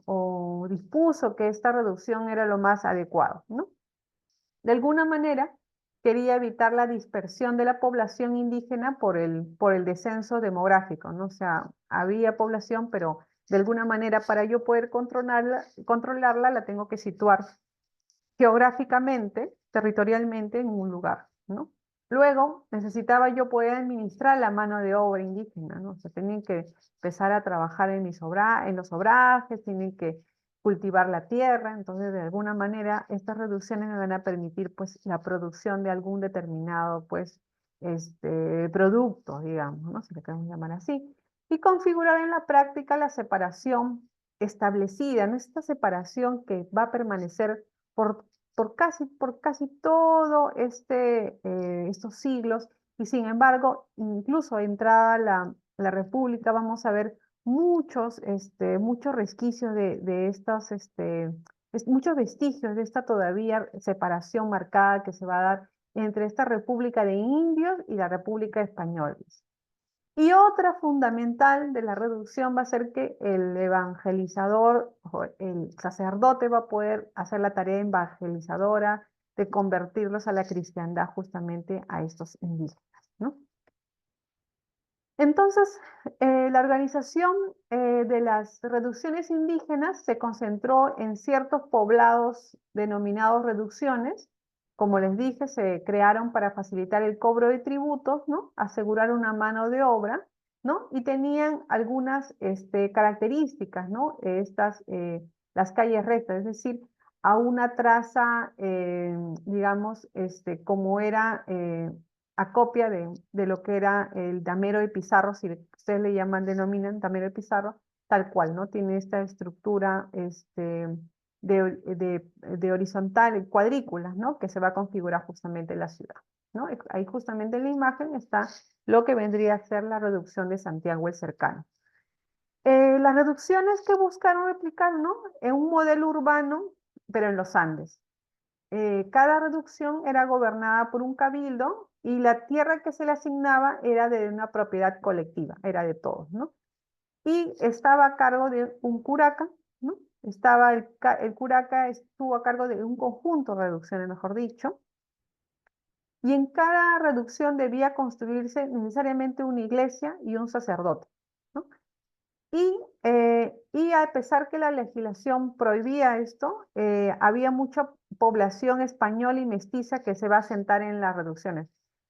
o dispuso que esta reducción era lo más adecuado, ¿no? De alguna manera quería evitar la dispersión de la población indígena por el descenso demográfico, ¿no? O sea, había población, pero de alguna manera para yo poder controlarla la tengo que situar geográficamente, territorialmente en un lugar, ¿no? Luego necesitaba yo poder administrar la mano de obra indígena, ¿no? O sea, tenían que empezar a trabajar en los obrajes, tienen que cultivar la tierra, entonces de alguna manera estas reducciones me van a permitir pues la producción de algún determinado pues producto, digamos, ¿no? Si le queremos llamar así, y configurar en la práctica la separación establecida, ¿no? Esta separación que va a permanecer por por casi todo estos siglos, y sin embargo, incluso entrada la República, vamos a ver muchos resquicios de estos, muchos vestigios de esta todavía separación marcada que se va a dar entre esta República de Indios y la República Española. Y otra fundamental de la reducción va a ser que el evangelizador o el sacerdote va a poder hacer la tarea evangelizadora de convertirlos a la cristiandad justamente a estos indígenas, ¿no? Entonces, la organización de las reducciones indígenas se concentró en ciertos poblados denominados reducciones. Como les dije, se crearon para facilitar el cobro de tributos, ¿no? Asegurar una mano de obra, ¿no? Y tenían algunas características, ¿no? Las calles rectas, es decir, a una traza, digamos, como era a copia de lo que era el damero de Pizarro, si ustedes le denominan damero de Pizarro, tal cual, ¿no? Tiene esta estructura de horizontal, cuadrículas, ¿no? Que se va a configurar justamente en la ciudad, ¿no? Ahí justamente en la imagen está lo que vendría a ser la reducción de Santiago el Cercano. Las reducciones que buscaron replicar, ¿no? En un modelo urbano, pero en los Andes. Cada reducción era gobernada por un cabildo y la tierra que se le asignaba era de una propiedad colectiva, era de todos, ¿no? Y estaba a cargo de un curaca, ¿no? El curaca estuvo a cargo de un conjunto de reducciones, mejor dicho, y en cada reducción debía construirse necesariamente una iglesia y un sacerdote, ¿no? Y a pesar que la legislación prohibía esto, había mucha población española y mestiza que se va a asentar en las reducciones.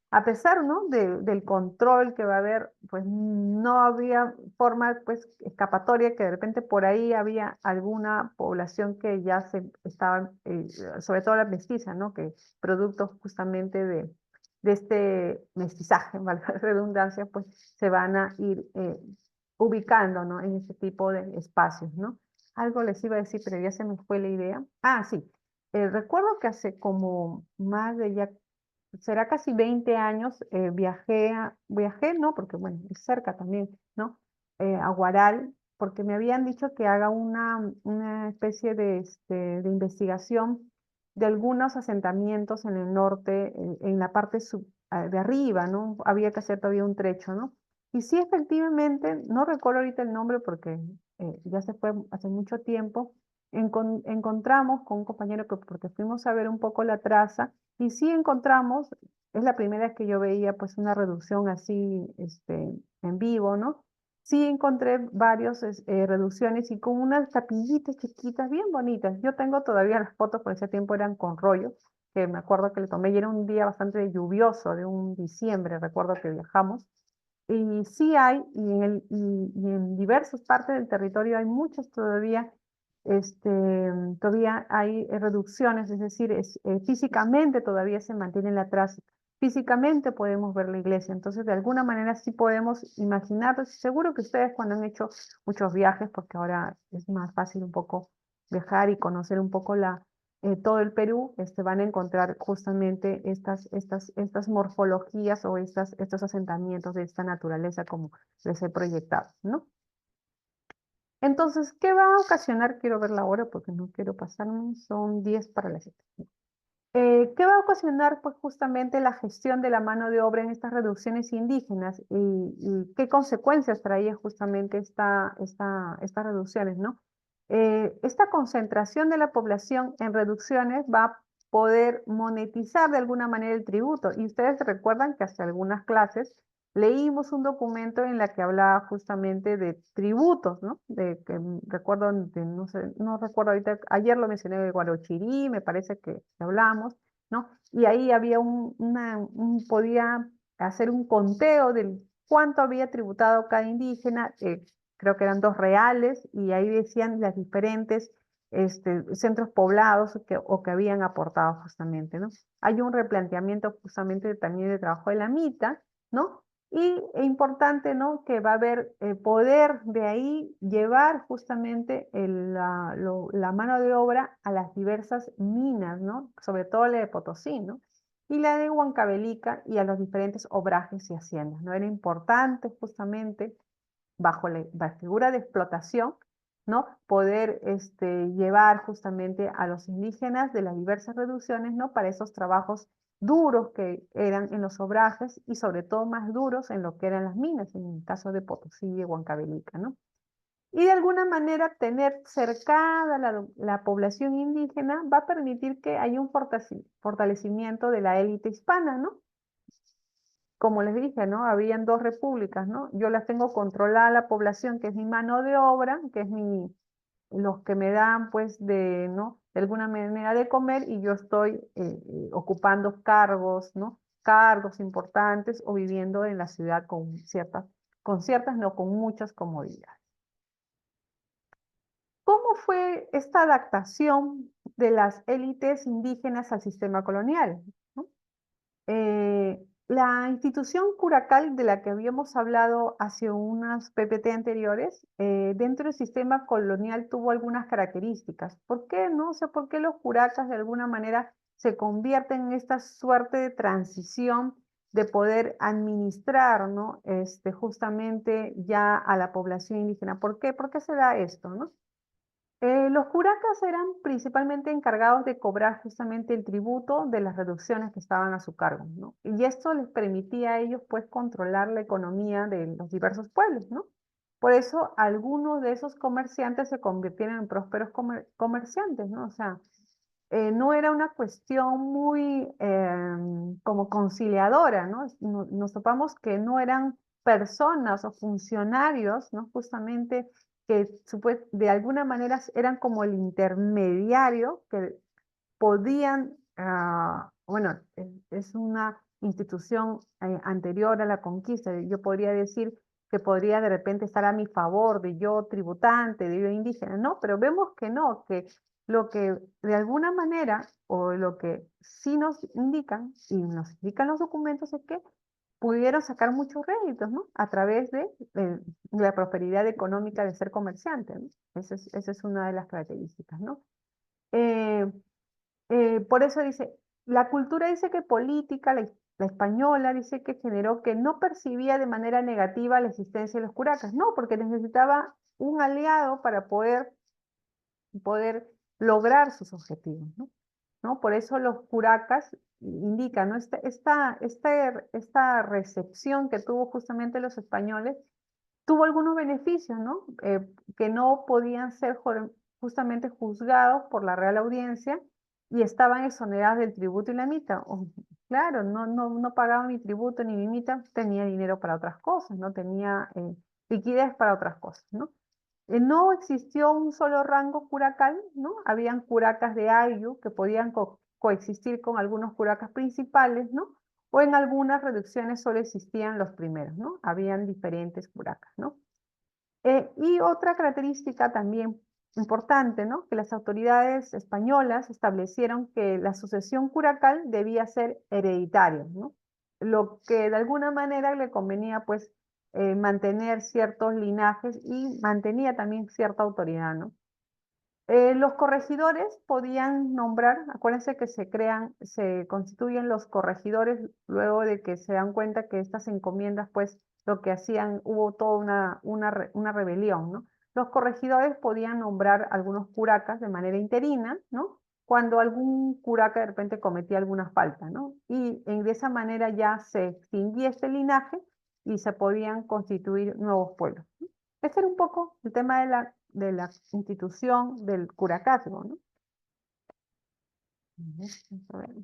A pesar, ¿no? del control que va a haber, pues no había forma, pues, escapatoria, que de repente por ahí había alguna población que ya se estaban, sobre todo la mestiza, ¿no? Que productos justamente de este mestizaje, valga la redundancia, pues se van a ir ubicando, ¿no? En ese tipo de espacios, ¿no? Algo les iba a decir, pero ya se me fue la idea. Ah, sí. Recuerdo que hace como más de ya, será casi 20 años, viajé, ¿no? Porque bueno, es cerca también, ¿no? A Huaral, porque me habían dicho que haga una especie de investigación de algunos asentamientos en el norte, en la parte de arriba, ¿no? Había que hacer todavía un trecho, ¿no? Y sí, efectivamente, no recuerdo ahorita el nombre porque ya se fue hace mucho tiempo, encontramos con un compañero porque fuimos a ver un poco la traza y sí encontramos, es la primera vez que yo veía pues una reducción así en vivo, ¿no? Sí encontré varios reducciones y con unas capillitas chiquitas bien bonitas. Yo tengo todavía las fotos, por ese tiempo eran con rollo, que me acuerdo que le tomé y era un día bastante lluvioso, de un diciembre, recuerdo que viajamos. Y sí hay, y en diversas partes del territorio hay muchos todavía, todavía hay reducciones, es decir, físicamente todavía se mantiene la traza, físicamente podemos ver la iglesia, entonces de alguna manera sí podemos imaginarlo, seguro que ustedes cuando han hecho muchos viajes, porque ahora es más fácil un poco viajar y conocer un poco todo el Perú, van a encontrar justamente estas morfologías o estos asentamientos de esta naturaleza como les he proyectado, ¿no? Entonces, ¿qué va a ocasionar? Quiero ver la hora porque no quiero pasarme, son 10 para las 7. ¿Qué va a ocasionar pues justamente la gestión de la mano de obra en estas reducciones indígenas y qué consecuencias traía justamente estas reducciones, ¿no? Esta concentración de la población en reducciones va a poder monetizar de alguna manera el tributo. Y ustedes recuerdan que hace algunas clases leímos un documento en la que hablaba justamente de tributos, ¿no? De que recuerdo, no sé, no recuerdo ahorita, ayer lo mencioné de Guarochirí, me parece que hablamos, ¿no? Y ahí había podía hacer un conteo de cuánto había tributado cada indígena, creo que eran 2 reales, y ahí decían las diferentes centros poblados o que habían aportado justamente, ¿no? Hay un replanteamiento justamente también de trabajo de la MITA, ¿no? Y es importante, ¿no? Que va a haber poder de ahí llevar justamente la mano de obra a las diversas minas, ¿no? Sobre todo la de Potosí, ¿no? Y la de Huancavelica y a los diferentes obrajes y haciendas, ¿no? Era importante justamente bajo la figura de explotación, ¿no? Poder llevar justamente a los indígenas de las diversas reducciones, ¿no? Para esos trabajos duros que eran en los obrajes y sobre todo más duros en lo que eran las minas, en el caso de Potosí y Huancavelica, ¿no? Y de alguna manera tener cercada la población indígena va a permitir que haya un fortalecimiento de la élite hispana, ¿no? Como les dije, ¿no? Habían 2 repúblicas, ¿no? Yo las tengo controlada la población, que es mi mano de obra, que es los que me dan, pues, ¿no? De alguna manera de comer y yo estoy ocupando cargos, ¿no? Cargos importantes o viviendo en la ciudad con ciertas, no, con muchas comodidades. ¿Cómo fue esta adaptación de las élites indígenas al sistema colonial? ¿No? La institución curacal de la que habíamos hablado hace unas PPT anteriores, dentro del sistema colonial tuvo algunas características. ¿Por qué? No sé por qué los curacas de alguna manera se convierten en esta suerte de transición de poder administrar, ¿no? Justamente ya a la población indígena. ¿Por qué? ¿Por qué se da esto, no? Los curacas eran principalmente encargados de cobrar justamente el tributo de las reducciones que estaban a su cargo, ¿no? Y esto les permitía a ellos, pues, controlar la economía de los diversos pueblos, ¿no? Por eso, algunos de esos comerciantes se convirtieron en prósperos comerciantes, ¿no? O sea, no era una cuestión muy como conciliadora, ¿no? Nos topamos que no eran personas o funcionarios, ¿no? Justamente que de alguna manera eran como el intermediario que podían, bueno, es una institución anterior a la conquista, yo podría decir que podría de repente estar a mi favor de yo tributante, de yo indígena, no, pero vemos que no, que lo que de alguna manera, o lo que sí nos indican, y nos indican los documentos, es que pudieron sacar muchos réditos, ¿no? A través de la prosperidad económica de ser comerciante, ¿no? Esa es una de las características, ¿no? Eh, por eso dice, la cultura dice que política, la española, dice que generó que no percibía de manera negativa la existencia de los curacas, no, porque necesitaba un aliado para poder lograr sus objetivos, ¿no? ¿No? Por eso los curacas indican, ¿no? Esta recepción que tuvo justamente los españoles tuvo algunos beneficios, ¿no? Que no podían ser justamente juzgados por la Real Audiencia y estaban exonerados del tributo y la mita. Claro, no pagaban ni tributo ni mi mita, tenía dinero para otras cosas, no tenía liquidez para otras cosas, ¿no? No existió un solo rango curacal, ¿no? Habían curacas de ayllu que podían coexistir con algunos curacas principales, ¿no? O en algunas reducciones solo existían los primeros, ¿no? Habían diferentes curacas, ¿no? Y otra característica también importante, ¿no? Que las autoridades españolas establecieron que la sucesión curacal debía ser hereditaria, ¿no? Lo que de alguna manera le convenía, pues, mantener ciertos linajes y mantenía también cierta autoridad, ¿no? Los corregidores podían nombrar, acuérdense que se constituyen los corregidores luego de que se dan cuenta que estas encomiendas, pues, lo que hacían, hubo toda una rebelión, ¿no? los corregidores podían nombrar algunos curacas de manera interina, ¿no? Cuando algún curaca de repente cometía alguna falta, ¿no? Y de esa manera ya se extinguía este linaje y se podían constituir nuevos pueblos, ¿no? Este era un poco el tema de la institución del curacazgo, ¿no? Vamos a ver.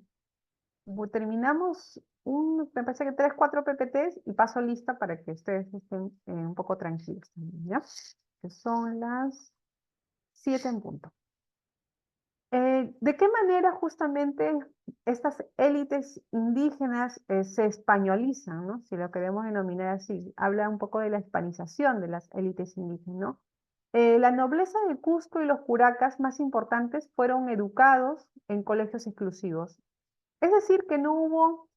Terminamos me parece que 3, 4 PPTs y paso lista para que ustedes estén un poco tranquilos también, ¿ya? Que son las 7 en punto. ¿De qué manera justamente estas élites indígenas se españolizan, ¿no? Si lo queremos denominar así? Habla un poco de la hispanización de las élites indígenas, ¿no? La nobleza de Cusco y los curacas más importantes fueron educados en colegios exclusivos. Es decir, que no hubo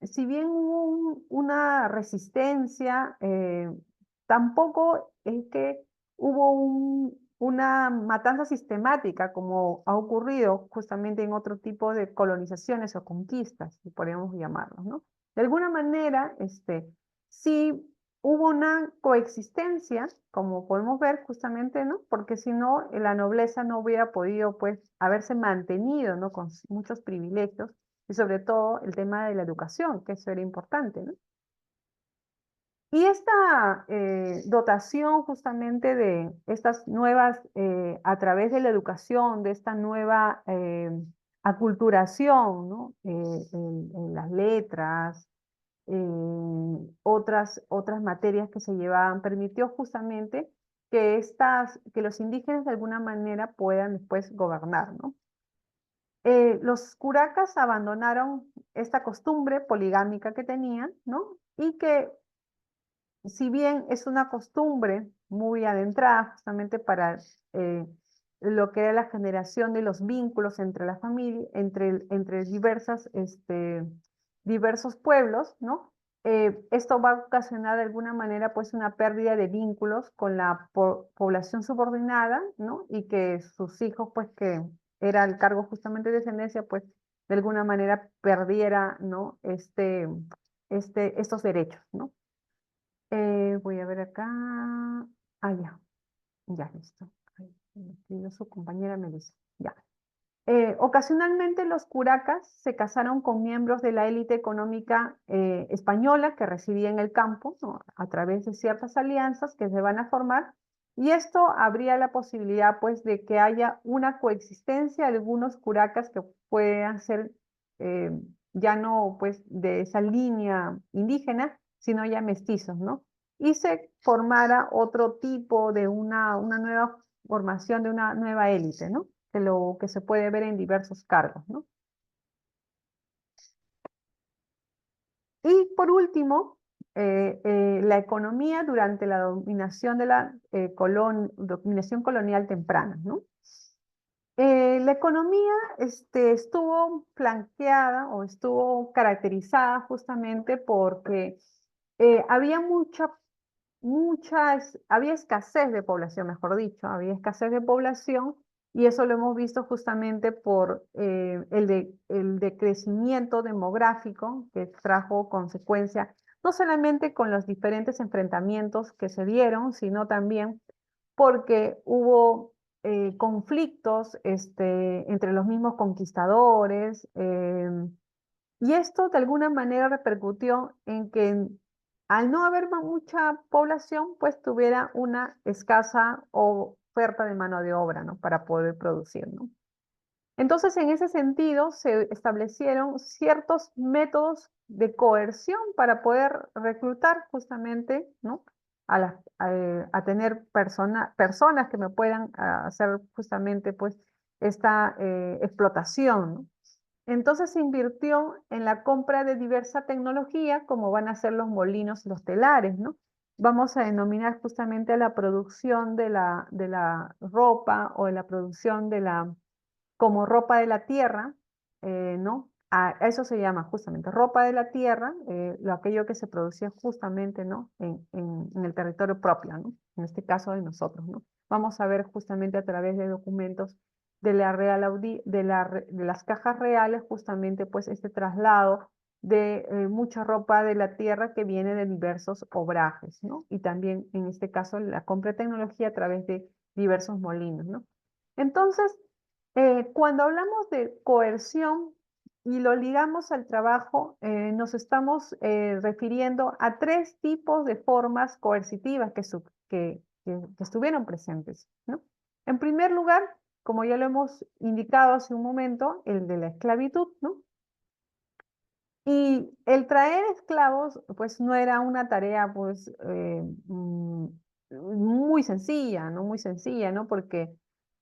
si bien hubo una resistencia, tampoco es que hubo una matanza sistemática como ha ocurrido justamente en otro tipo de colonizaciones o conquistas, si podríamos llamarlos, ¿no? De alguna manera, sí hubo una coexistencia, como podemos ver justamente, ¿no? Porque si no, la nobleza no hubiera podido, pues, haberse mantenido, ¿no? Con muchos privilegios y sobre todo el tema de la educación, que eso era importante, ¿no? Y esta dotación justamente de estas nuevas, a través de la educación, de esta nueva aculturación, ¿no? En las letras, otras materias que se llevaban, permitió justamente que los indígenas de alguna manera puedan después gobernar, ¿no? Los curacas abandonaron esta costumbre poligámica que tenían, ¿no? Y que si bien es una costumbre muy adentrada justamente para lo que era la generación de los vínculos entre la familia, entre diversos pueblos, ¿no? Esto va a ocasionar de alguna manera pues una pérdida de vínculos con la población subordinada, ¿no? Y que sus hijos pues que era el cargo justamente de descendencia pues de alguna manera perdiera, ¿no? Estos derechos, ¿no? Voy a ver acá. Ah, ya listo. Ay, me escribió su compañera Melissa. Ya. Ocasionalmente los curacas se casaron con miembros de la élite económica española que residía en el campo, ¿no? A través de ciertas alianzas que se van a formar, y esto habría la posibilidad pues de que haya una coexistencia de algunos curacas que puedan ser eh, ya no pues de esa línea indígena, sino ya mestizos, ¿no? Y se formara otro tipo de una nueva formación de una nueva élite, ¿no? Lo que se puede ver en diversos cargos, ¿no? Y por último, la economía durante la dominación de la dominación colonial temprana, ¿no? La economía estuvo flanqueada o estuvo caracterizada justamente porque había había escasez de población, mejor dicho, había escasez de población y eso lo hemos visto justamente por el decrecimiento demográfico que trajo consecuencia, no solamente con los diferentes enfrentamientos que se dieron, sino también porque hubo conflictos entre los mismos conquistadores, y esto de alguna manera repercutió en que al no haber mucha población, pues tuviera una escasa oferta de mano de obra, ¿no? Para poder producir, ¿no? Entonces, en ese sentido, se establecieron ciertos métodos de coerción para poder reclutar justamente, ¿no? A tener personas que me puedan hacer justamente, pues, esta explotación, ¿no? Entonces se invirtió en la compra de diversa tecnología, como van a ser los molinos y los telares, ¿no? Vamos a denominar justamente a la producción de la ropa o de la producción como ropa de la tierra, ¿no? A eso se llama justamente ropa de la tierra, aquello que se producía justamente, ¿no? En el territorio propio, ¿no? En este caso de nosotros, ¿no? Vamos a ver justamente a través de documentos de la Real de las cajas reales, justamente pues este traslado de mucha ropa de la tierra que viene de diversos obrajes, ¿no? Y también, en este caso, la compra de tecnología a través de diversos molinos, ¿no? Entonces, cuando hablamos de coerción y lo ligamos al trabajo, nos estamos refiriendo a tres tipos de formas coercitivas que estuvieron presentes, ¿no? En primer lugar, como ya lo hemos indicado hace un momento, el de la esclavitud, ¿no? Y el traer esclavos, pues no era una tarea, pues, muy sencilla, ¿no? Muy sencilla, ¿no? Porque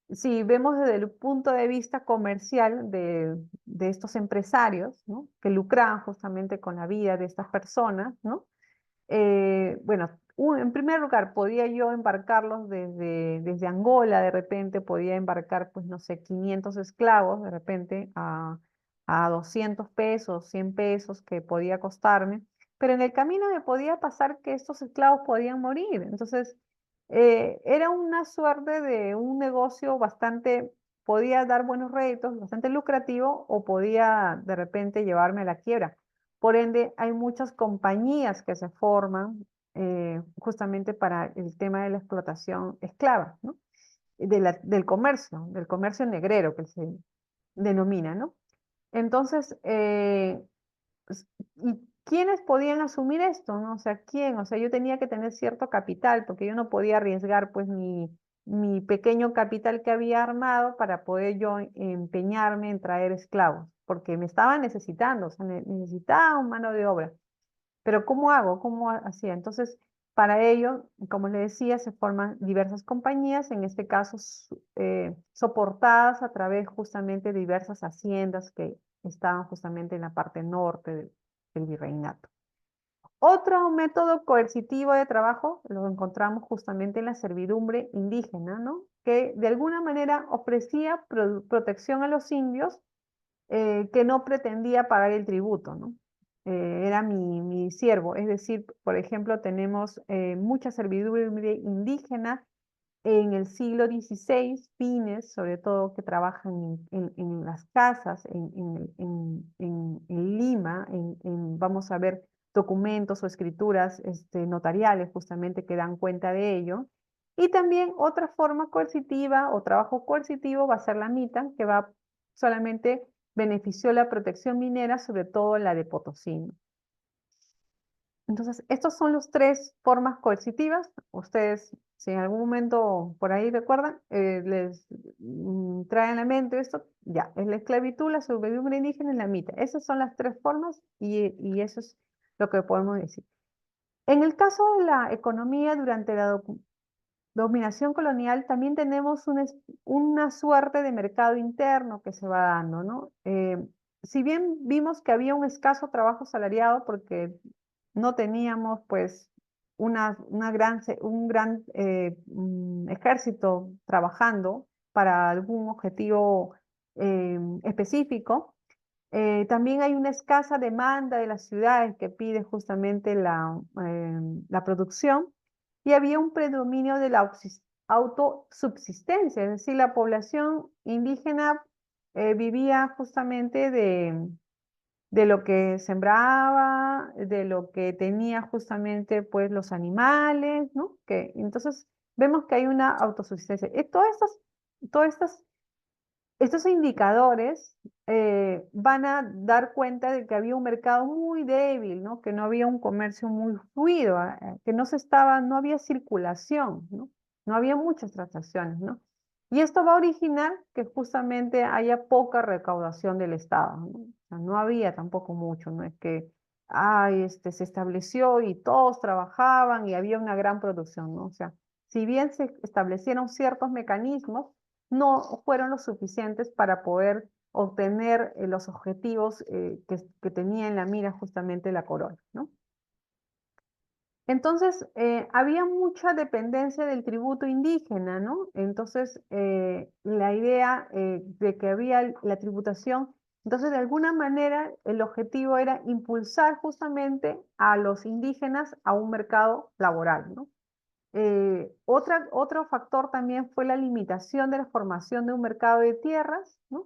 si vemos desde el punto de vista comercial de estos empresarios, ¿no? Que lucraban justamente con la vida de estas personas, ¿no? Bueno, en primer lugar, podía yo embarcarlos desde Angola, de repente podía embarcar, pues no sé, 500 esclavos, de repente a 200 pesos, 100 pesos que podía costarme, pero en el camino me podía pasar que estos esclavos podían morir. Entonces, era una suerte de un negocio bastante, podía dar buenos réditos, bastante lucrativo, o podía de repente llevarme a la quiebra. Por ende, hay muchas compañías que se forman justamente para el tema de la explotación esclava, ¿no? Del comercio negrero que se denomina, ¿no? Entonces, ¿y quiénes podían asumir esto, no? O sea, ¿quién? O sea, yo tenía que tener cierto capital porque yo no podía arriesgar pues mi pequeño capital que había armado para poder yo empeñarme en traer esclavos, porque me estaba necesitando, o sea, necesitaba un mano de obra. Pero ¿cómo hago? ¿Cómo hacía? Entonces, para ello, como le decía, se forman diversas compañías, en este caso soportadas a través justamente de diversas haciendas que estaban justamente en la parte norte del virreinato. Otro método coercitivo de trabajo lo encontramos justamente en la servidumbre indígena, ¿no? Que de alguna manera ofrecía protección a los indios que no pretendía pagar el tributo, ¿no? Era mi siervo. Es decir, por ejemplo, tenemos mucha servidumbre indígena en el siglo XVI, fines, sobre todo, que trabajan en las casas, en Lima, vamos a ver documentos o escrituras notariales justamente que dan cuenta de ello. Y también otra forma coercitiva o trabajo coercitivo va a ser la mita, que va solamente benefició la protección minera, sobre todo la de Potosí. Entonces, estos son los tres formas coercitivas. Ustedes, si en algún momento por ahí recuerdan, les traen a la mente esto, ya, es la esclavitud, la servidumbre indígena y la mita. Esas son las tres formas y eso es lo que podemos decir. En el caso de la economía durante la dominación colonial, también tenemos una suerte de mercado interno que se va dando, ¿no? Si bien vimos que había un escaso trabajo salariado porque no teníamos pues un gran ejército trabajando para algún objetivo específico. También hay una escasa demanda de las ciudades que pide justamente la producción y había un predominio de la autosubsistencia, es decir, la población indígena vivía justamente de lo que sembraba, de lo que tenía justamente pues los animales, ¿no? Que, entonces vemos que hay una autosubsistencia. Y todas estas estos indicadores van a dar cuenta de que había un mercado muy débil, ¿no? Que no había un comercio muy fluido, que no había circulación, ¿no? No había muchas transacciones, ¿no? Y esto va a originar que justamente haya poca recaudación del Estado, ¿no? O sea, no había tampoco mucho, no es que se estableció y todos trabajaban y había una gran producción, ¿no? O sea, si bien se establecieron ciertos mecanismos, no fueron los suficientes para poder obtener los objetivos que tenía en la mira justamente la corona, ¿no? Entonces, había mucha dependencia del tributo indígena, ¿no? Entonces, la idea de que había la tributación, entonces de alguna manera el objetivo era impulsar justamente a los indígenas a un mercado laboral, ¿no? Otro factor también fue la limitación de la formación de un mercado de tierras, ¿no?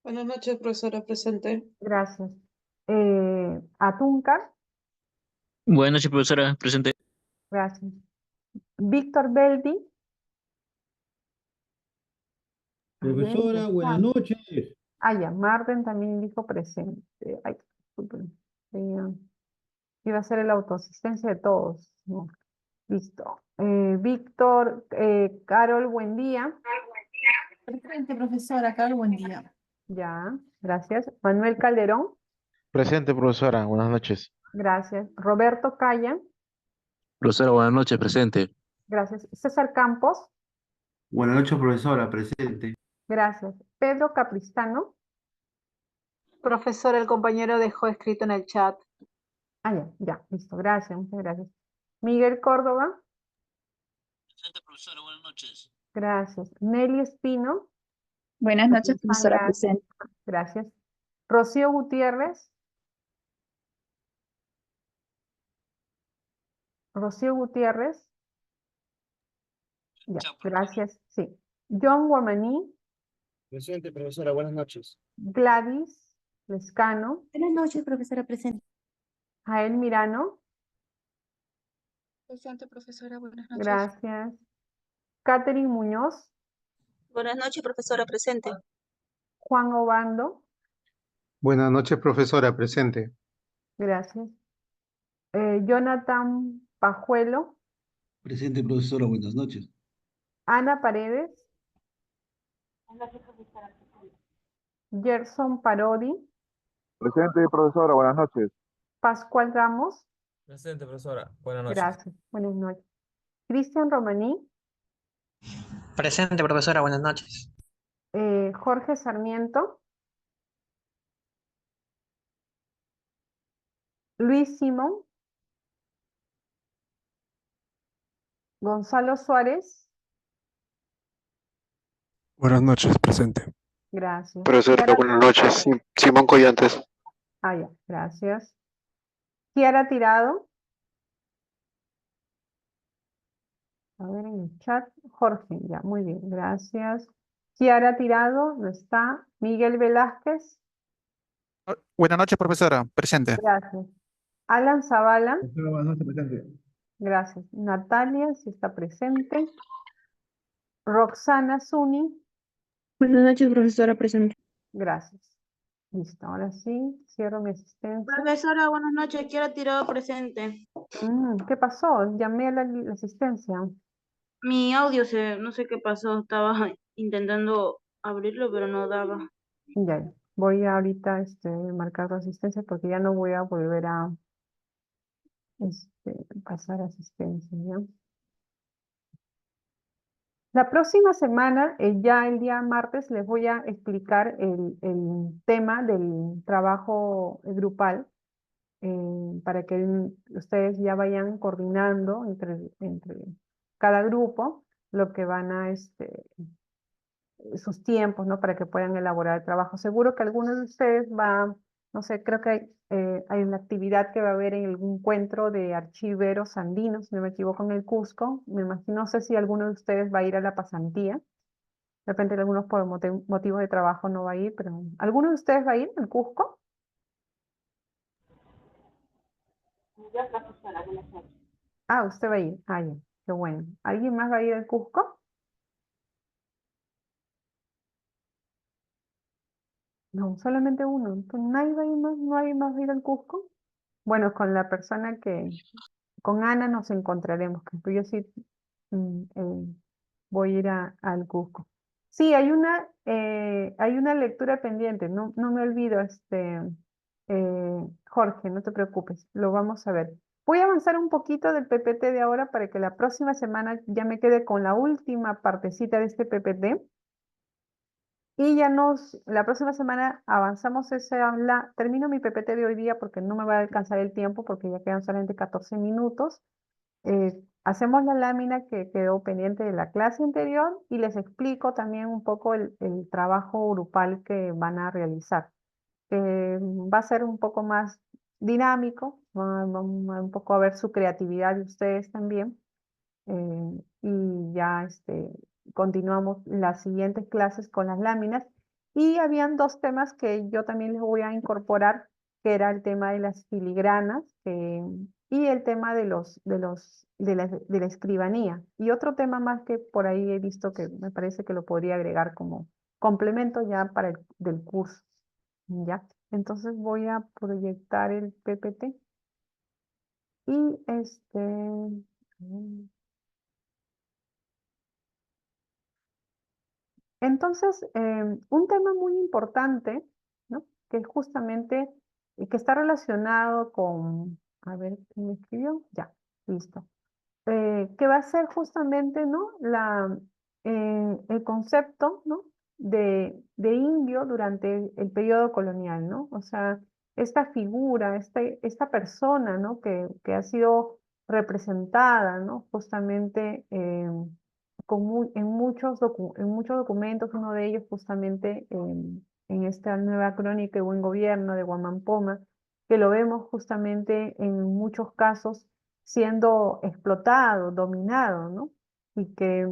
Buenas noches, profesora, presente. Gracias. Atúncar, Buenas noches, profesora. Presente. gracias. Víctor Beldi. A ver, Profesora, buenas Juan. noches. Ah, ya, Marden también dijo presente. Ay, disculpen. Iba a ser la autoasistencia de todos. No. Listo. Víctor, Carol, buen día. Presente, profesora, Carol, buen día. Ya, gracias. Manuel Calderón, Presente, profesora. Buenas noches. gracias. Roberto Calla, Profesora, buenas noches. Presente. gracias. César Campos, Buenas noches, profesora, presente. gracias. Pedro Capristano, Profesora, el compañero dejó escrito en el chat. ah, ya, listo, gracias, muchas gracias. Miguel Córdoba, Presente, profesora. Buenas noches. gracias. Nelly Espino, Buenas noches, muchísimas profesora gracias. presente. Gracias. Rocío Gutiérrez, Rocío Gutiérrez, ya, Chao, gracias, sí. John Guamaní, Presente, profesora, buenas noches. Gladys Lescano, Buenas noches, profesora presente. Jael Mirano, Presente, profesora, buenas noches. gracias. Catherine Muñoz, Buenas noches, profesora presente. Juan Obando, Buenas noches, profesora, presente. gracias. Jonathan Pajuelo, Presente, profesora, buenas noches. Ana Paredes, Gerson Parodi, Presente, profesora. Buenas noches. Pascual Ramos, Presente, profesora. Buenas noches. gracias. Buenas noches. Cristian Romaní, Presente, profesora. Buenas noches. Jorge Sarmiento, Luis Simón, Gonzalo Suárez, Buenas noches, presente. gracias. Profesora, Kiara- buenas noches. Simón Collantes. Ah, ya, gracias. Kiara Tirado. A ver en el chat. Jorge, ya, muy bien, gracias. Kiara Tirado, no está. Miguel Velázquez, Buenas noches, profesora. Presente. gracias. Alan Zavala, Profesora, buenas noches, presente. gracias. Natalia, si está presente. Roxana Zuni, Buenas noches, profesora presente. gracias. Listo, ahora sí, cierro mi asistencia. Profesora, buenas noches. Quiero tirado presente. ¿Qué pasó? Llamé a la asistencia. Mi audio no sé qué pasó. Estaba intentando abrirlo, pero no daba. Ya, voy a ahorita marcar la asistencia porque ya no voy a volver a pasar asistencia, ¿ya? La próxima semana, ya el día martes, les voy a explicar el tema del trabajo grupal para que ustedes ya vayan coordinando entre cada grupo lo que van a sus tiempos, ¿no? Para que puedan elaborar el trabajo. Seguro que algunos de ustedes no sé, creo que hay una actividad que va a haber en algún encuentro de archiveros andinos, si no me equivoco, en el Cusco. Me imagino, no sé si alguno de ustedes va a ir a la pasantía. De repente algunos por motivos de trabajo no va a ir, pero ¿alguno de ustedes va a ir al Cusco? Ah, usted va a ir. Ah, ya, qué bueno. ¿Alguien más va a ir al Cusco? No, solamente uno. Entonces, ¿nadie va a ir más? ¿Nadie más va a ir al Cusco? Bueno, con la persona con Ana nos encontraremos, que yo sí voy a ir al Cusco. Sí, hay una lectura pendiente, no me olvido, Jorge, no te preocupes, lo vamos a ver. Voy a avanzar un poquito del PPT de ahora para que la próxima semana ya me quede con la última partecita de este PPT. Y ya la próxima semana avanzamos termino mi PPT de hoy día porque no me va a alcanzar el tiempo porque ya quedan solamente 14 minutos. Hacemos la lámina que quedó pendiente de la clase anterior y les explico también un poco el trabajo grupal que van a realizar. Va a ser un poco más dinámico, vamos un poco a ver su creatividad de ustedes también. Y ya continuamos las siguientes clases con las láminas. Y habían dos temas que yo también les voy a incorporar, que era el tema de las filigranas y el tema de la escribanía. Y otro tema más que por ahí he visto que me parece que lo podría agregar como complemento ya para del curso. ¿Ya? Entonces voy a proyectar el PPT. Y entonces, un tema muy importante, ¿no? Que es justamente, que está relacionado con, a ver, ¿quién me escribió? Ya, listo. Que va a ser justamente, ¿no? El concepto, ¿no? De indio durante el periodo colonial, ¿no? O sea, esta figura, esta persona, ¿no? Que ha sido representada, ¿no? Justamente en muchos documentos, uno de ellos justamente en esta nueva crónica de buen gobierno de Guamampoma, que lo vemos justamente en muchos casos siendo explotado, dominado, ¿no? Y que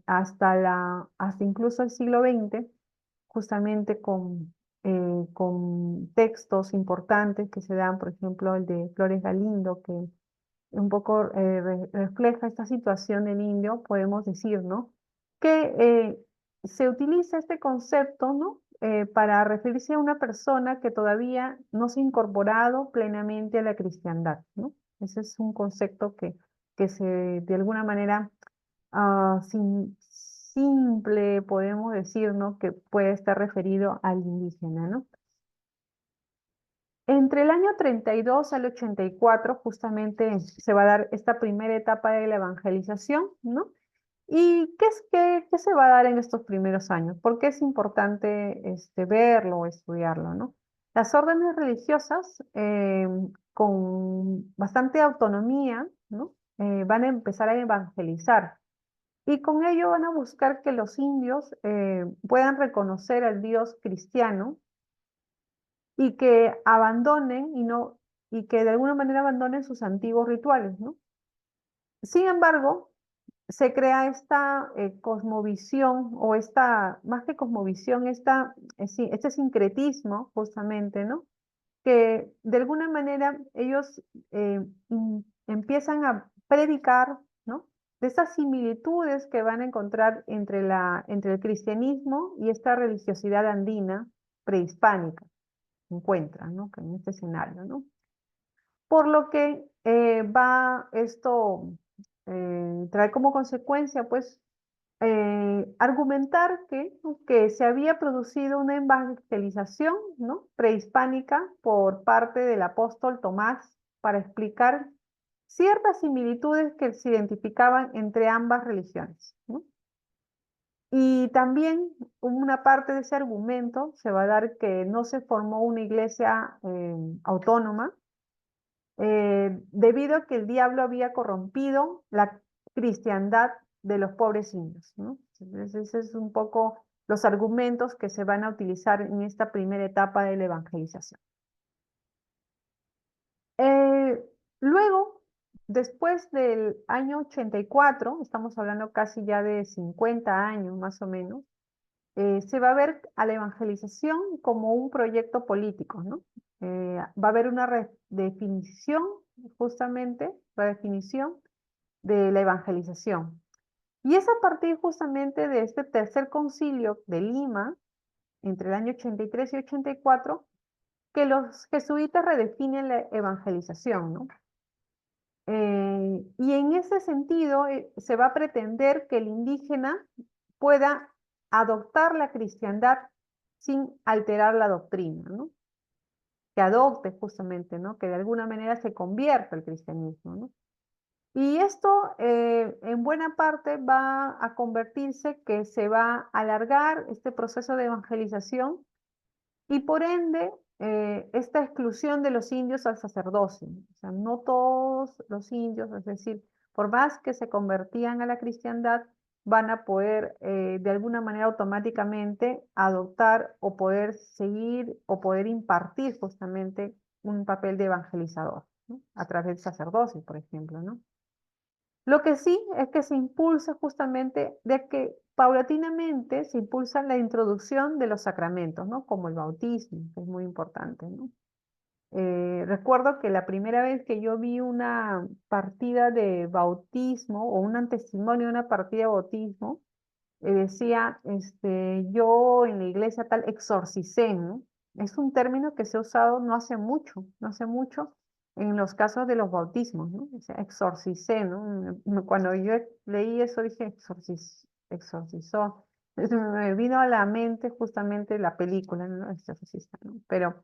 hasta incluso el siglo XX, justamente con textos importantes que se dan, por ejemplo, el de Flores Galindo, que un poco refleja esta situación del indio, podemos decir, ¿no? Que se utiliza este concepto, ¿no? Para referirse a una persona que todavía no se ha incorporado plenamente a la cristiandad, ¿no? Ese es un concepto que de alguna manera, simple, podemos decir, ¿no? Que puede estar referido al indígena, ¿no? Entre el año 32 al 84 justamente se va a dar esta primera etapa de la evangelización, ¿no? ¿Y qué se va a dar en estos primeros años? ¿Por qué es importante verlo o estudiarlo, ¿no? Las órdenes religiosas, con bastante autonomía, ¿no? Van a empezar a evangelizar y con ello van a buscar que los indios puedan reconocer al Dios cristiano y que abandonen y que de alguna manera abandonen sus antiguos rituales, ¿no? Sin embargo, se crea esta cosmovisión o más que cosmovisión, este sincretismo justamente, ¿no? Que de alguna manera ellos empiezan a predicar, ¿no? De esas similitudes que van a encontrar entre el cristianismo y esta religiosidad andina prehispánica, encuentran, ¿no? En este escenario, ¿no? Por lo que va esto trae como consecuencia, pues, argumentar que se había producido una evangelización, ¿no? Prehispánica por parte del apóstol Tomás para explicar ciertas similitudes que se identificaban entre ambas religiones, ¿no? Y también una parte de ese argumento se va a dar que no se formó una iglesia autónoma, debido a que el diablo había corrompido la cristiandad de los pobres indios, ¿no? Entonces, ese es un poco los argumentos que se van a utilizar en esta primera etapa de la evangelización. Luego, después del año 84, estamos hablando casi ya de 50 años más o menos, se va a ver a la evangelización como un proyecto político, ¿no? Va a haber una redefinición, justamente, redefinición de la evangelización. Y es a partir justamente de este tercer concilio de Lima, entre el año 83 y 84, que los jesuitas redefinen la evangelización, ¿no? Y en ese sentido se va a pretender que el indígena pueda adoptar la cristiandad sin alterar la doctrina, ¿no? Que adopte justamente, ¿no? Que de alguna manera se convierta al cristianismo, ¿no? Y esto en buena parte va a convertirse que se va a alargar este proceso de evangelización y por ende esta exclusión de los indios al sacerdocio. O sea, no todos los indios, es decir, por más que se convertían a la cristiandad, van a poder de alguna manera automáticamente adoptar o poder seguir o poder impartir justamente un papel de evangelizador, ¿no? A través del sacerdocio, por ejemplo, ¿no? Lo que sí es que se impulsa justamente de que paulatinamente se impulsa la introducción de los sacramentos, ¿no? Como el bautismo, que es muy importante, ¿no? Recuerdo que la primera vez que yo vi una partida de bautismo o un testimonio de una partida de bautismo, decía, yo en la iglesia tal exorcicé, ¿no? Es un término que se ha usado no hace mucho en los casos de los bautismos, ¿no? O sea, exorcicé, ¿no? Cuando yo leí eso dije, exorcizó. Me vino a la mente justamente la película, ¿no? Exorcista, ¿no? Pero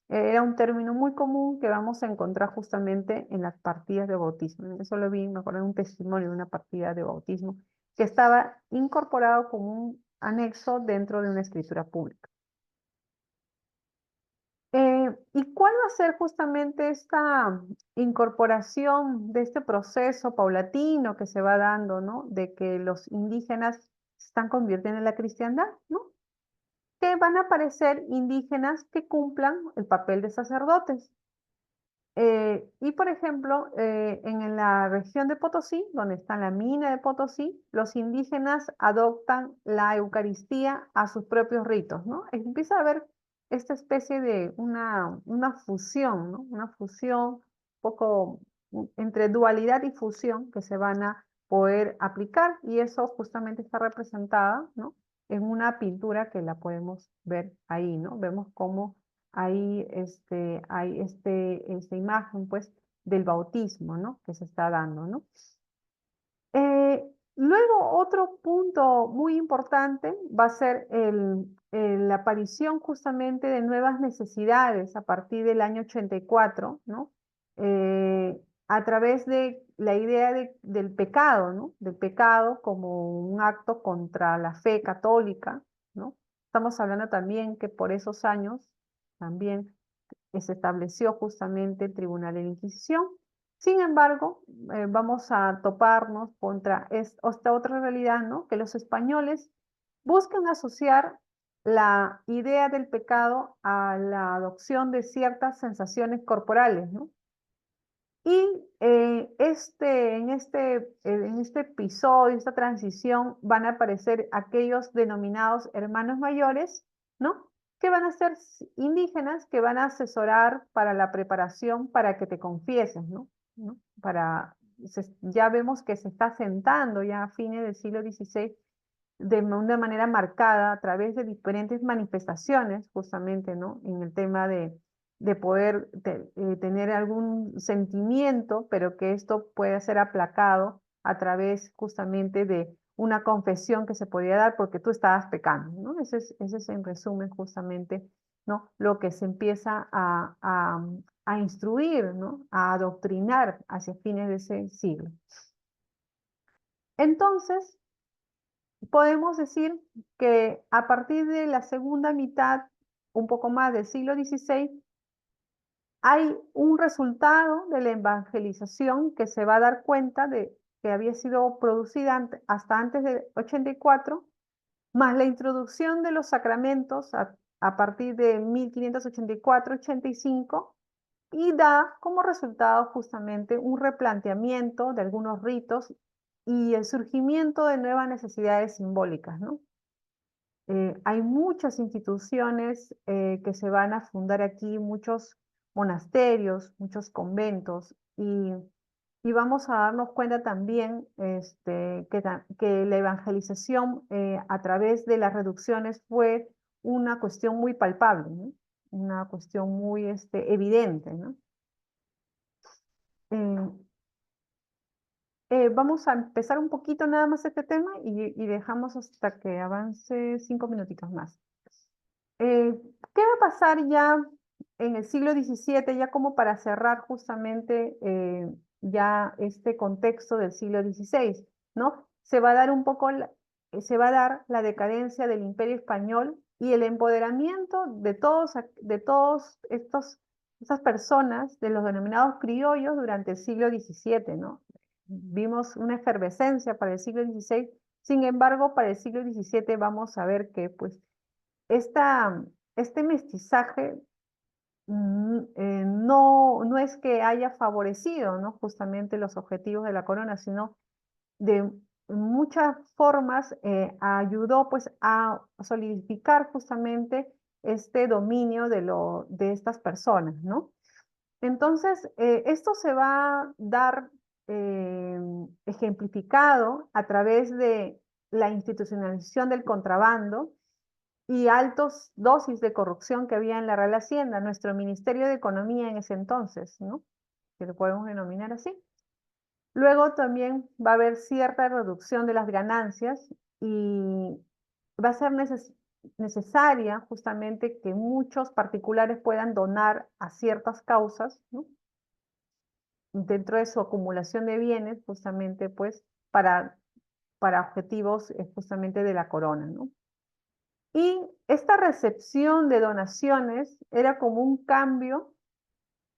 era un término muy común que vamos a encontrar justamente en las partidas de bautismo. Eso lo vi, me acuerdo de un testimonio de una partida de bautismo que estaba incorporado como un anexo dentro de una escritura pública. ¿Y cuál va a ser justamente esta incorporación de este proceso paulatino que se va dando, ¿no? De que los indígenas se están convirtiendo en la cristiandad, ¿no? Que van a aparecer indígenas que cumplan el papel de sacerdotes. Y por ejemplo, en la región de Potosí, donde está la mina de Potosí, los indígenas adoptan la Eucaristía a sus propios ritos, ¿no? Empieza a haber esta especie de una fusión, ¿no? Una fusión un poco entre dualidad y fusión que se van a poder aplicar, y eso justamente está representada, ¿no? En una pintura que la podemos ver ahí, ¿no? Vemos cómo ahí hay esta imagen, pues, del bautismo, ¿no? Que se está dando, ¿no? Luego, otro punto muy importante va a ser la aparición justamente de nuevas necesidades a partir del año 84, ¿no? A través de la idea del pecado, ¿no? Del pecado como un acto contra la fe católica, ¿no? Estamos hablando también que por esos años también se estableció justamente el Tribunal de la Inquisición. Sin embargo, vamos a toparnos contra esta otra realidad, ¿no? Que los españoles buscan asociar la idea del pecado a la adopción de ciertas sensaciones corporales, ¿no? Y en este episodio, esta transición, van a aparecer aquellos denominados hermanos mayores, ¿no? Que van a ser indígenas, que van a asesorar para la preparación para que te confieses, ¿no? Ya vemos que se está sentando ya a fines del siglo XVI de una manera marcada a través de diferentes manifestaciones, justamente, ¿no? En el tema de poder tener algún sentimiento, pero que esto pueda ser aplacado a través justamente de una confesión que se podía dar porque tú estabas pecando, ¿no? Ese es en resumen justamente, ¿no? Lo que se empieza a instruir, ¿no? A adoctrinar hacia fines de ese siglo. Entonces, podemos decir que a partir de la segunda mitad, un poco más del siglo XVI, hay un resultado de la evangelización que se va a dar cuenta de que había sido producida hasta antes de 84, más la introducción de los sacramentos a partir de 1584-85, y da como resultado justamente un replanteamiento de algunos ritos y el surgimiento de nuevas necesidades simbólicas, ¿no? Hay muchas instituciones que se van a fundar aquí, muchos monasterios, muchos conventos, y vamos a darnos cuenta también que la evangelización a través de las reducciones fue una cuestión muy palpable, ¿no? Una cuestión muy evidente, ¿no? Vamos a empezar un poquito nada más este tema y dejamos hasta que avance 5 minutitos más. ¿Qué va a pasar ya en el siglo XVII, ya como para cerrar justamente ya este contexto del siglo XVI, ¿no? Se va a dar un poco, se va a dar la decadencia del Imperio Español y el empoderamiento de todos estas personas, de los denominados criollos durante el siglo XVII, ¿no? Vimos una efervescencia para el siglo XVI, sin embargo, para el siglo XVII vamos a ver que pues este mestizaje no es que haya favorecido, ¿no? Justamente los objetivos de la corona, sino de muchas formas ayudó pues a solidificar justamente este dominio de estas personas, ¿no? Entonces, esto se va a dar ejemplificado a través de la institucionalización del contrabando y altos dosis de corrupción que había en la Real Hacienda, nuestro Ministerio de Economía en ese entonces, ¿no? Que lo podemos denominar así. Luego también va a haber cierta reducción de las ganancias y va a ser necesaria justamente que muchos particulares puedan donar a ciertas causas, ¿no? Dentro de su acumulación de bienes, justamente pues para objetivos justamente de la corona, ¿no? Y esta recepción de donaciones era como un cambio,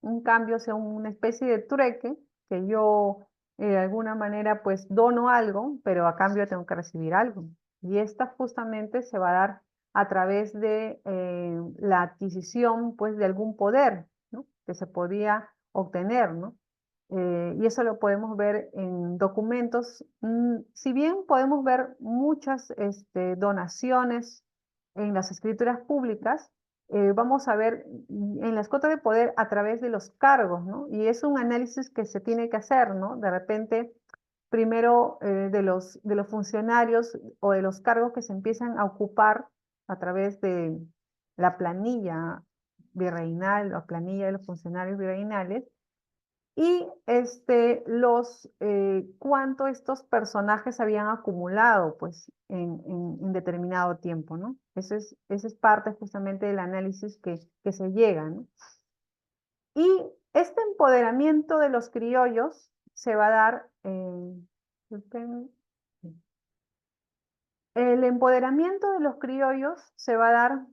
o sea, una especie de trueque, que yo de alguna manera pues dono algo, pero a cambio tengo que recibir algo. Y esta justamente se va a dar a través de la adquisición pues de algún poder, ¿no? Que se podía obtener, ¿no? Y eso lo podemos ver en documentos. Si bien podemos ver muchas donaciones en las escrituras públicas, vamos a ver en las cotas de poder a través de los cargos, ¿no? Y es un análisis que se tiene que hacer, ¿no? De repente, primero de los funcionarios o de los cargos que se empiezan a ocupar a través de la planilla virreinal o planilla de los funcionarios virreinales, y cuánto estos personajes habían acumulado pues en determinado tiempo, ¿no? Esa es parte justamente del análisis que se llega, ¿no? Y este empoderamiento de los criollos se va a dar, el empoderamiento de los criollos se va a dar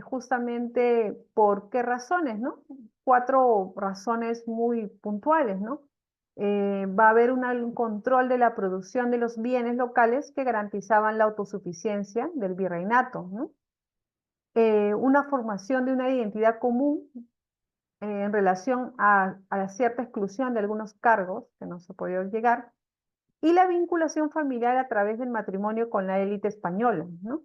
justamente por qué razones, ¿no? 4 razones muy puntuales, ¿no? Va a haber un control de la producción de los bienes locales que garantizaban la autosuficiencia del virreinato, ¿no? Una formación de una identidad común en relación a cierta exclusión de algunos cargos que no se podía llegar, y la vinculación familiar a través del matrimonio con la élite española, ¿no?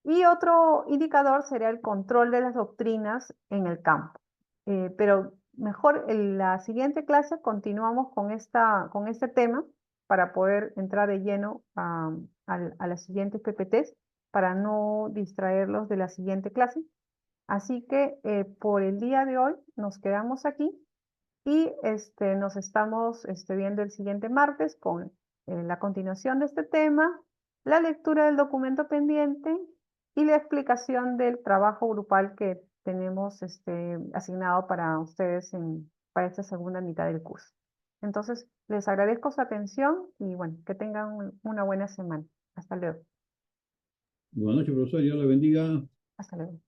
Y otro indicador sería el control de las doctrinas en el campo. Pero mejor en la siguiente clase continuamos con este tema para poder entrar de lleno a las siguientes PPTs para no distraerlos de la siguiente clase. Así que por el día de hoy nos quedamos aquí y nos estamos viendo el siguiente martes con la continuación de este tema, la lectura del documento pendiente y la explicación del trabajo grupal que tenemos asignado para ustedes para esta segunda mitad del curso. Entonces, les agradezco su atención y bueno, que tengan una buena semana. Hasta luego. Buenas noches, profesor. Dios la bendiga. Hasta luego.